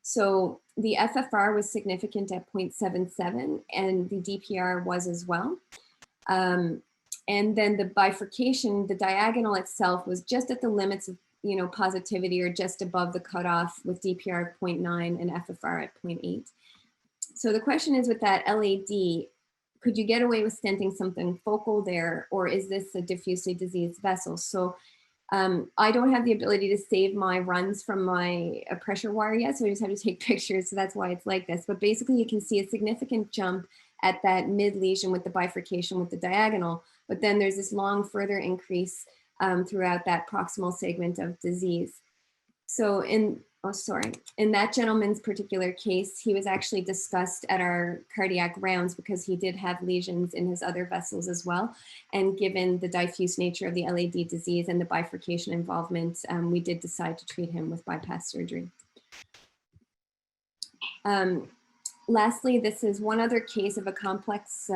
So the FFR was significant at 0.77 and the DPR was as well. And then the bifurcation, the diagonal itself was just at the limits of positivity or just above the cutoff with DPR of 0.9 and FFR at 0.8. So the question is with that LAD, could you get away with stenting something focal there, or is this a diffusely diseased vessel? So I don't have the ability to save my runs from my pressure wire yet, so I just have to take pictures, so that's why it's like this. But basically you can see a significant jump at that mid lesion with the bifurcation with the diagonal, but then there's this long further increase throughout that proximal segment of disease. So in that gentleman's particular case, he was actually discussed at our cardiac rounds because he did have lesions in his other vessels as well. And given the diffuse nature of the LAD disease and the bifurcation involvement, we did decide to treat him with bypass surgery. Lastly, this is one other case of a complex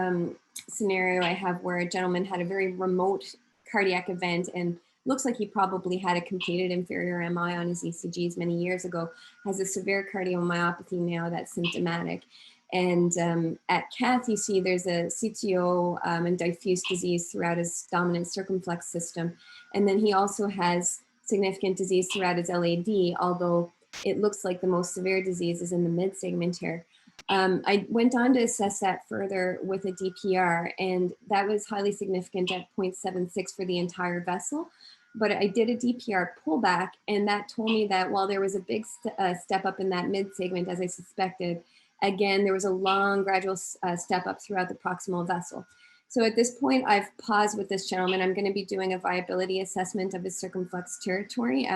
scenario I have where a gentleman had a very remote cardiac event and looks like he probably had a completed inferior MI on his ECGs many years ago, has a severe cardiomyopathy now that's symptomatic. And at Cath, you see there's a CTO and diffuse disease throughout his dominant circumflex system. And then he also has significant disease throughout his LAD, although it looks like the most severe disease is in the mid segment here. I went on to assess that further with a DPR, and that was highly significant at 0.76 for the entire vessel. But I did a DPR pullback, and that told me that while there was a big step up in that mid segment, as I suspected, again, there was a long gradual step up throughout the proximal vessel. So at this point, I've paused with this gentleman. I'm going to be doing a viability assessment of his circumflex territory.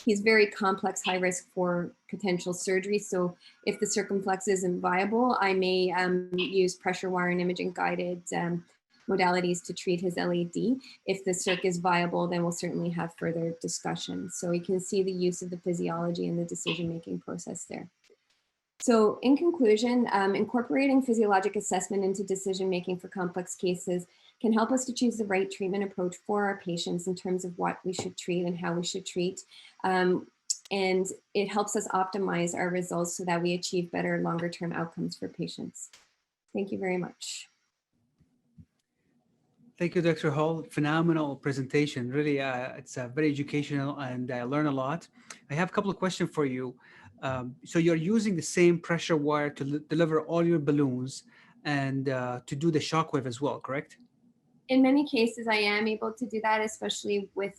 He's very complex, high risk for potential surgery. So if the circumflex isn't viable, I may use pressure wire and imaging guided modalities to treat his LAD. If the circ is viable, then we'll certainly have further discussion. So you can see the use of the physiology and the decision-making process there. So in conclusion, incorporating physiologic assessment into decision-making for complex cases can help us to choose the right treatment approach for our patients in terms of what we should treat and how we should treat. And it helps us optimize our results so that we achieve better longer-term outcomes for patients. Thank you very much. Thank you, Dr. Hall. Phenomenal presentation. Really, it's very educational and I learned a lot. I have a couple of questions for you. So you're using the same pressure wire to deliver all your balloons and to do the shockwave as well, correct? In many cases, I am able to do that, especially with,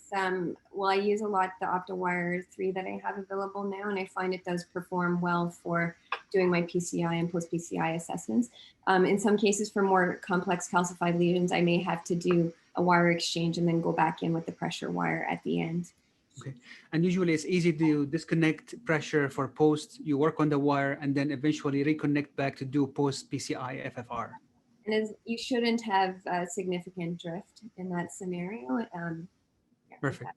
well, I use a lot the OptoWire 3 that I have available now, and I find it does perform well for doing my PCI and post-PCI assessments. In some cases, for more complex calcified lesions, I may have to do a wire exchange and then go back in with the pressure wire at the end. Okay. And usually it's easy to disconnect pressure for post, you work on the wire, and then eventually reconnect back to do post-PCI FFR. And as you shouldn't have significant drift in that scenario. Yeah, perfect.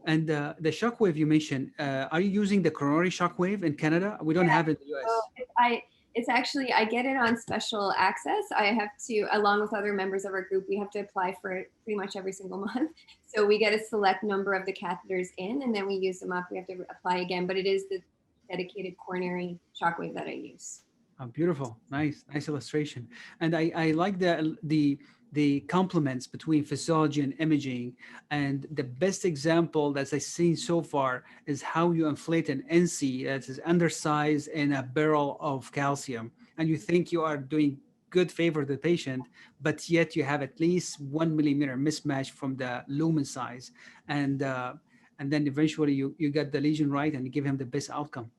And the shockwave you mentioned, are you using the coronary shockwave in Canada? We don't have it in the US. So it's actually, I get it on special access. I have to, along with other members of our group, we have to apply for it pretty much every single month. So we get a select number of the catheters in, and then we use them up. We have to apply again, but it is the dedicated coronary shockwave that I use. Oh, beautiful, nice illustration. And I like the complements between physiology and imaging. And the best example that I've seen so far is how you inflate an NC that is undersized in a barrel of calcium, and you think you are doing good favor to the patient, but yet you have at least 1 millimeter mismatch from the lumen size, and then eventually you get the lesion right and you give him the best outcome.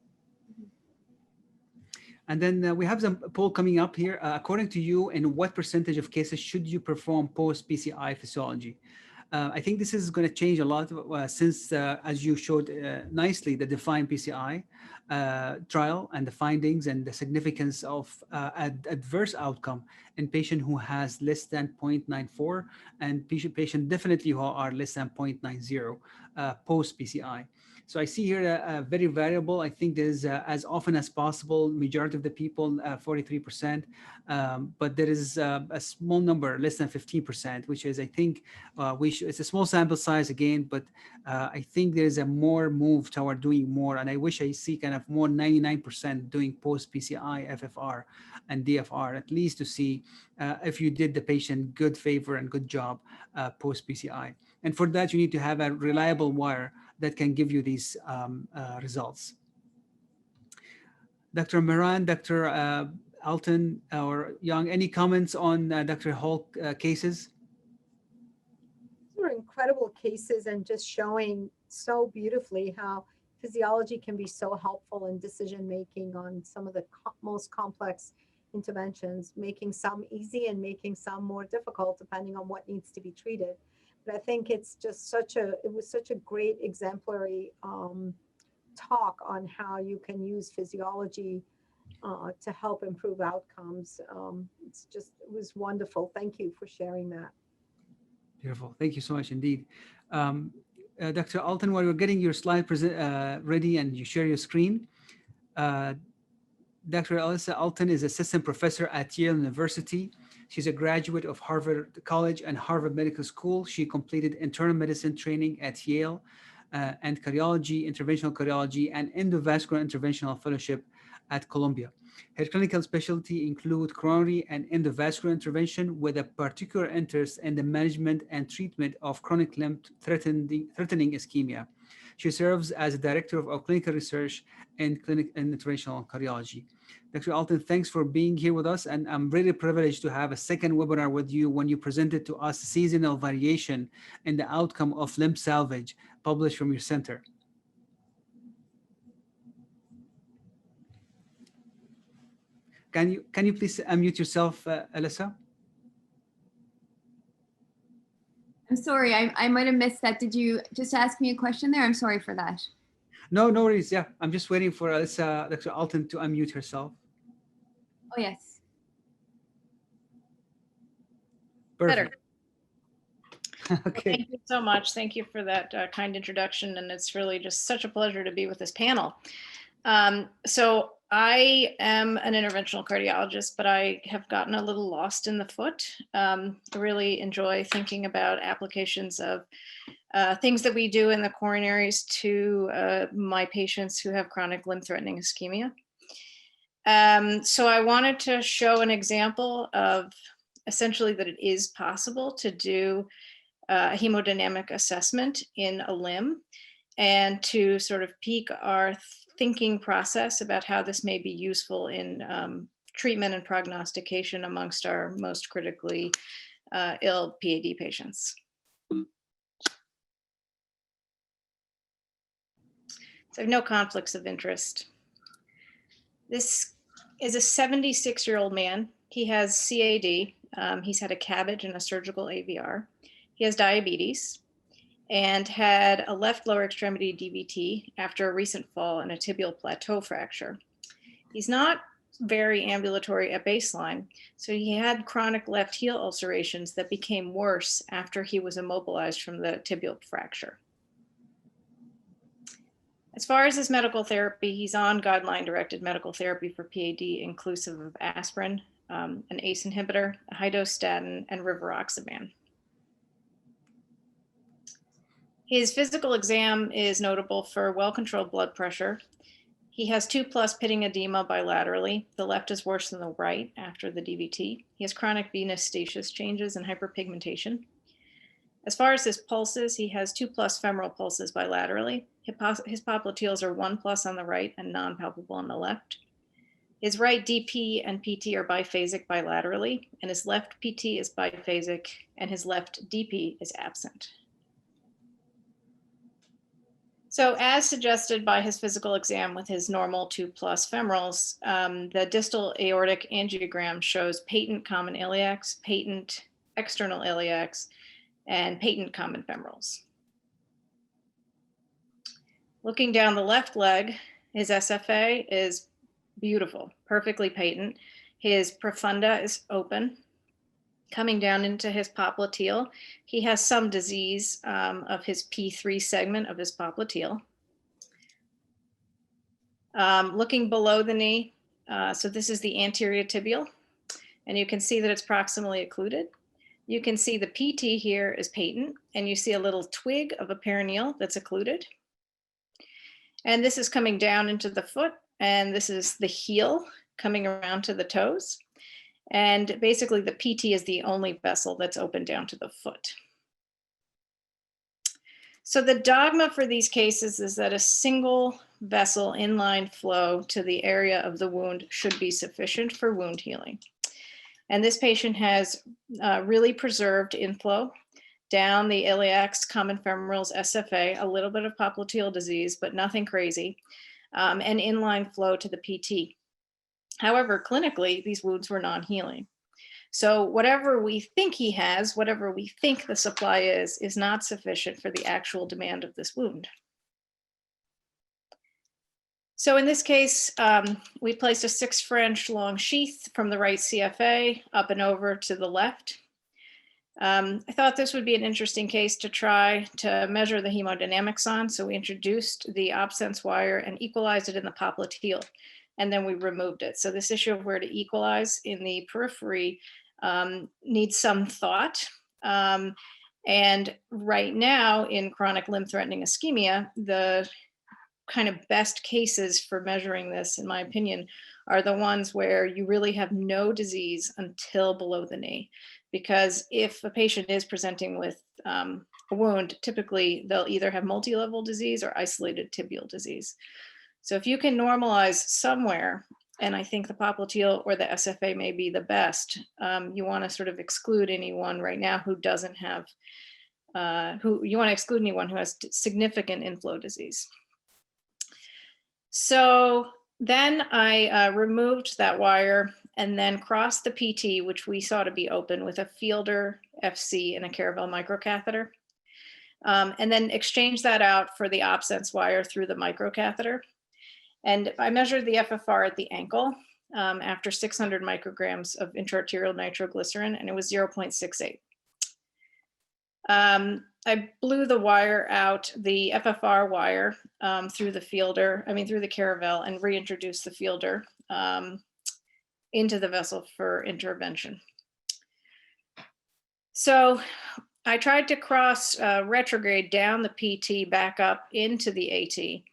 And then we have some poll coming up here. According to you, in what percentage of cases should you perform post-PCI physiology? I think this is going to change a lot since, as you showed nicely, the defined PCI trial and the findings and the significance of adverse outcome in patient who has less than 0.94 and patient definitely who are less than 0.90 post-PCI. So I see here a very variable. I think there's as often as possible, majority of the people, 43%, but there is a small number, less than 15%, which is, I think, it's a small sample size again, but I think there's a more move toward doing more. And I wish I see kind of more 99% doing post-PCI, FFR, and DFR, at least to see if you did the patient good favor and good job post-PCI. And for that, you need to have a reliable wire that can give you these results. Dr. Moran, Dr. Alton, or Young, any comments on Dr. Hall cases? These were incredible cases and just showing so beautifully how physiology can be so helpful in decision-making on some of the most complex interventions, making some easy and making some more difficult depending on what needs to be treated. But I think it's just it was such a great exemplary talk on how you can use physiology to help improve outcomes. It was wonderful. Thank you for sharing that. Beautiful. Thank you so much indeed. Dr. Alton, while you're getting your slide ready and you share your screen, Dr. Alyssa Alton is assistant professor at Yale University. She's a graduate of Harvard College and Harvard Medical School. She completed internal medicine training at Yale and cardiology, interventional cardiology, and endovascular interventional fellowship at Columbia. Her clinical specialty include coronary and endovascular intervention with a particular interest in the management and treatment of chronic limb-threatening ischemia. She serves as a director of clinical research in interventional cardiology. Dr. Alton, thanks for being here with us, and I'm really privileged to have a second webinar with you when you presented to us seasonal variation in the outcome of limb salvage published from your center. Can you please unmute yourself, Alyssa? I'm sorry, I might have missed that. Did you just ask me a question there? I'm sorry for that. No, no worries. Yeah, I'm just waiting for Alyssa, Dr. Alton, to unmute herself. Oh, yes. Perfect. Better. Okay. Well, thank you so much. Thank you for that kind introduction. And it's really just such a pleasure to be with this panel. So I am an interventional cardiologist, but I have gotten a little lost in the foot. I really enjoy thinking about applications of things that we do in the coronaries to my patients who have chronic limb-threatening ischemia. So I wanted to show an example of essentially that it is possible to do a hemodynamic assessment in a limb and to sort of peak our thinking process about how this may be useful in treatment and prognostication amongst our most critically ill PAD patients. So I have no conflicts of interest. This is a 76-year-old man. He has CAD. He's had a CABG and a surgical AVR. He has diabetes and had a left lower extremity DVT after a recent fall and a tibial plateau fracture. He's not very ambulatory at baseline, so he had chronic left heel ulcerations that became worse after he was immobilized from the tibial fracture. As far as his medical therapy, he's on guideline-directed medical therapy for PAD, inclusive of aspirin, an ACE inhibitor, a high-dose statin, and rivaroxaban. His physical exam is notable for well-controlled blood pressure, He has 2+ pitting edema bilaterally. The left is worse than the right after the DVT. He has chronic venous stasis changes and hyperpigmentation. As far as his pulses, he has 2+ femoral pulses bilaterally. His popliteals are 1+ on the right and non-palpable on the left. His right DP and PT are biphasic bilaterally, and his left PT is biphasic, and his left DP is absent. So as suggested by his physical exam with his normal 2+ femorals, the distal aortic angiogram shows patent common iliacs, patent external iliacs, and patent common femorals. Looking down the left leg, his SFA is beautiful, perfectly patent. His profunda is open. Coming down into his popliteal, he has some disease of his P3 segment of his popliteal. Looking below the knee, so this is the anterior tibial, and you can see that it's proximally occluded. You can see the PT here is patent, and you see a little twig of a perineal that's occluded. And this is coming down into the foot, and this is the heel coming around to the toes. And basically the PT is the only vessel that's open down to the foot. So the dogma for these cases is that a single vessel inline flow to the area of the wound should be sufficient for wound healing. And this patient has really preserved inflow down the iliacs, common femorals, SFA, a little bit of popliteal disease, but nothing crazy, and inline flow to the PT. However, clinically, these wounds were non-healing. So whatever we think he has, whatever we think the supply is not sufficient for the actual demand of this wound. So in this case, we placed a 6 French long sheath from the right CFA up and over to the left. I thought this would be an interesting case to try to measure the hemodynamics on. So we introduced the obsense wire and equalized it in the popliteal, and then we removed it. So this issue of where to equalize in the periphery needs some thought. And right now in chronic limb-threatening ischemia, the kind of best cases for measuring this, in my opinion, are the ones where you really have no disease until below the knee. Because if a patient is presenting with a wound, typically they'll either have multi-level disease or isolated tibial disease. So if you can normalize somewhere, and I think the popliteal or the SFA may be the best, you want to sort of exclude anyone right now who doesn't have, you want to exclude anyone who has significant inflow disease. So then I removed that wire and then crossed the PT, which we saw to be open, with a Fielder FC and a Caravel microcatheter. And then exchanged that out for the obsense wire through the microcatheter. And I measured the FFR at the ankle after 600 micrograms of intraarterial nitroglycerin, and it was 0.68. I blew the wire out, the FFR wire, through the Fielder, through the Caravel, and reintroduced the Fielder into the vessel for intervention. So I tried to cross retrograde down the PT back up into the AT.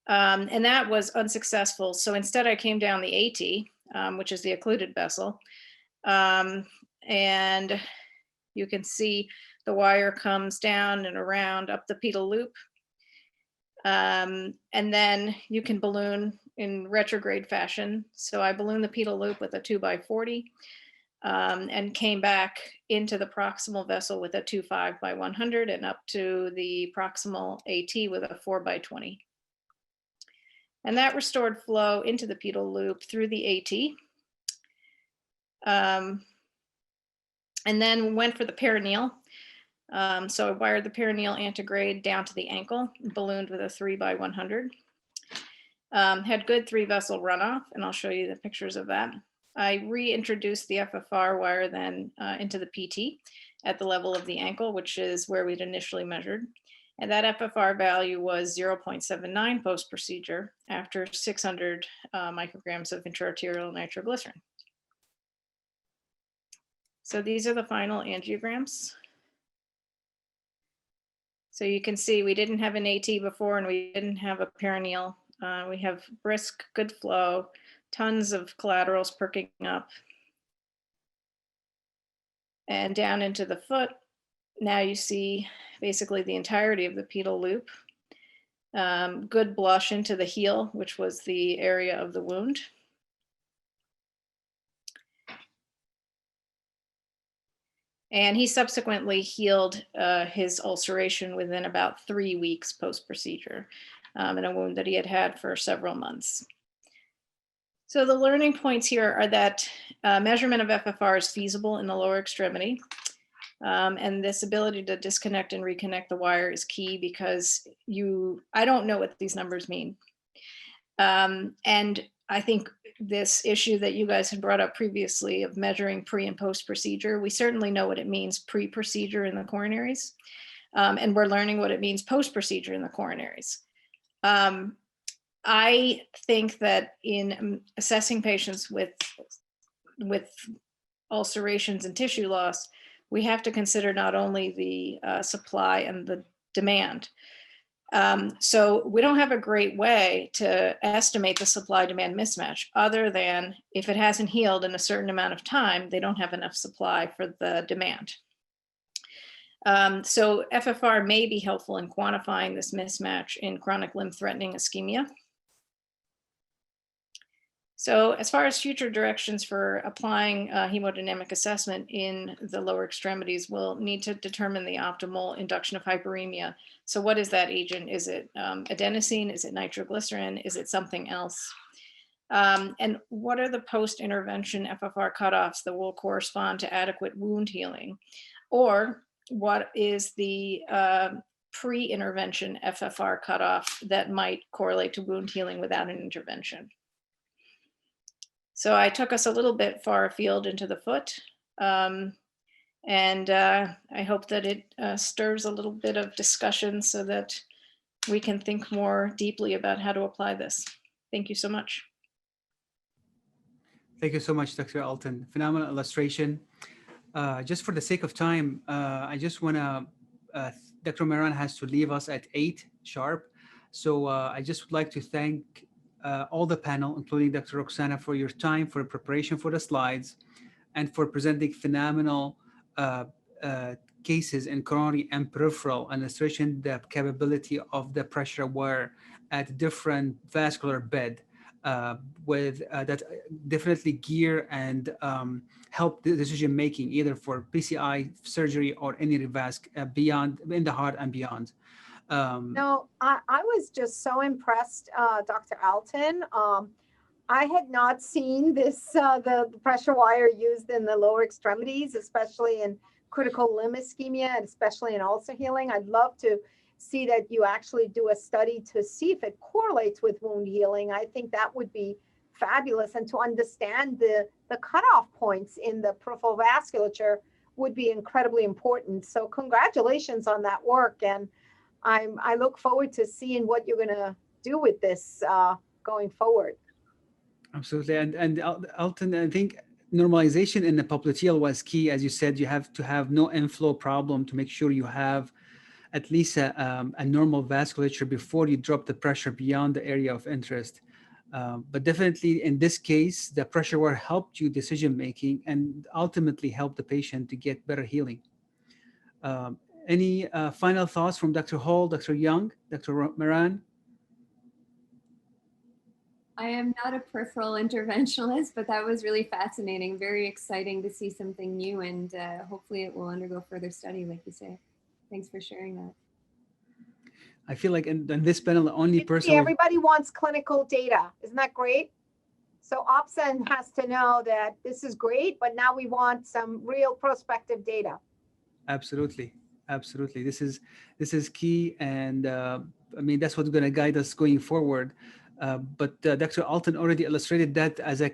And that was unsuccessful. So instead I came down the AT, which is the occluded vessel. And you can see the wire comes down and around up the pedal loop. And then you can balloon in retrograde fashion. So I ballooned the pedal loop with a 2x40 and came back into the proximal vessel with a 2.5x100 and up to the proximal AT with a 4x20. And that restored flow into the pedal loop through the AT. And then went for the perineal. So I wired the perineal antegrade down to the ankle, ballooned with a 3x100. Had good 3-vessel runoff, and I'll show you the pictures of that. I reintroduced the FFR wire then into the PT at the level of the ankle, which is where we'd initially measured. And that FFR value was 0.79 post-procedure after 600 micrograms of intraarterial nitroglycerin. So these are the final angiograms. So you can see we didn't have an AT before and we didn't have a perineal We have brisk, good flow, tons of collaterals perking up. And down into the foot, now you see basically the entirety of the pedal loop. Good blush into the heel, which was the area of the wound. And he subsequently healed his ulceration within about 3 weeks post-procedure in a wound that he had had for several months. So the learning points here are that measurement of FFR is feasible in the lower extremity. And this ability to disconnect and reconnect the wire is key because I don't know what these numbers mean. And I think this issue that you guys had brought up previously of measuring pre and post procedure, we certainly know what it means pre-procedure in the coronaries. And we're learning what it means post-procedure in the coronaries. I think that in assessing patients with ulcerations and tissue loss, we have to consider not only the supply and the demand. So we don't have a great way to estimate the supply-demand mismatch other than if it hasn't healed in a certain amount of time, they don't have enough supply for the demand. So FFR may be helpful in quantifying this mismatch in chronic limb-threatening ischemia. So as far as future directions for applying hemodynamic assessment in the lower extremities, we'll need to determine the optimal induction of hyperemia. So what is that agent? Is it adenosine? Is it nitroglycerin? Is it something else? And what are the post-intervention FFR cutoffs that will correspond to adequate wound healing? Or what is the pre-intervention FFR cutoff that might correlate to wound healing without an intervention? So I took us a little bit far afield into the foot, and I hope that it stirs a little bit of discussion so that we can think more deeply about how to apply this. Thank you so much. Thank you so much, Dr. Alton. Phenomenal illustration. Just for the sake of time, I just want to, Dr. Moran has to leave us at 8 sharp. So I just would like to thank all the panel, including Dr. Roxana, for your time, for preparation for the slides, and for presenting phenomenal cases in coronary and peripheral, and illustrating the capability of the pressure wire at different vascular bed with that definitely gear and help the decision making either for PCI surgery or any revasc beyond in the heart and beyond. No, I was just so impressed, Dr. Alton. I had not seen this, the pressure wire used in the lower extremities, especially in critical limb ischemia and especially in ulcer healing. I'd love to see that you actually do a study to see if it correlates with wound healing. I think that would be fabulous. And to understand the cutoff points in the peripheral vasculature would be incredibly important. So congratulations on that work. And I look forward to seeing what you're going to do with this going forward. Absolutely. And Alton, I think normalization in the popliteal was key. As you said, you have to have no inflow problem to make sure you have at least a normal vasculature before you drop the pressure beyond the area of interest. But definitely in this case, the pressure wire helped you decision-making and ultimately helped the patient to get better healing. Any final thoughts from Dr. Hall, Dr. Young, Dr. Moran? I am not a peripheral interventionalist, but that was really fascinating, very exciting to see something new, and hopefully it will undergo further study, like you say. Thanks for sharing that. I feel like in this panel, the only person... Everybody wants clinical data. Isn't that great? So OPSEN has to know that this is great, but now we want some real prospective data. Absolutely. Absolutely. This is key. And I mean, that's what's going to guide us going forward. But Dr. Alton already illustrated that as a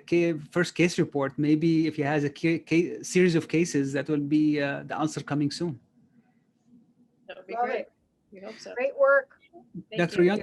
first case report. Maybe if he has a series of cases, that will be the answer coming soon. That would be great. We hope so. Great work. Dr. Young.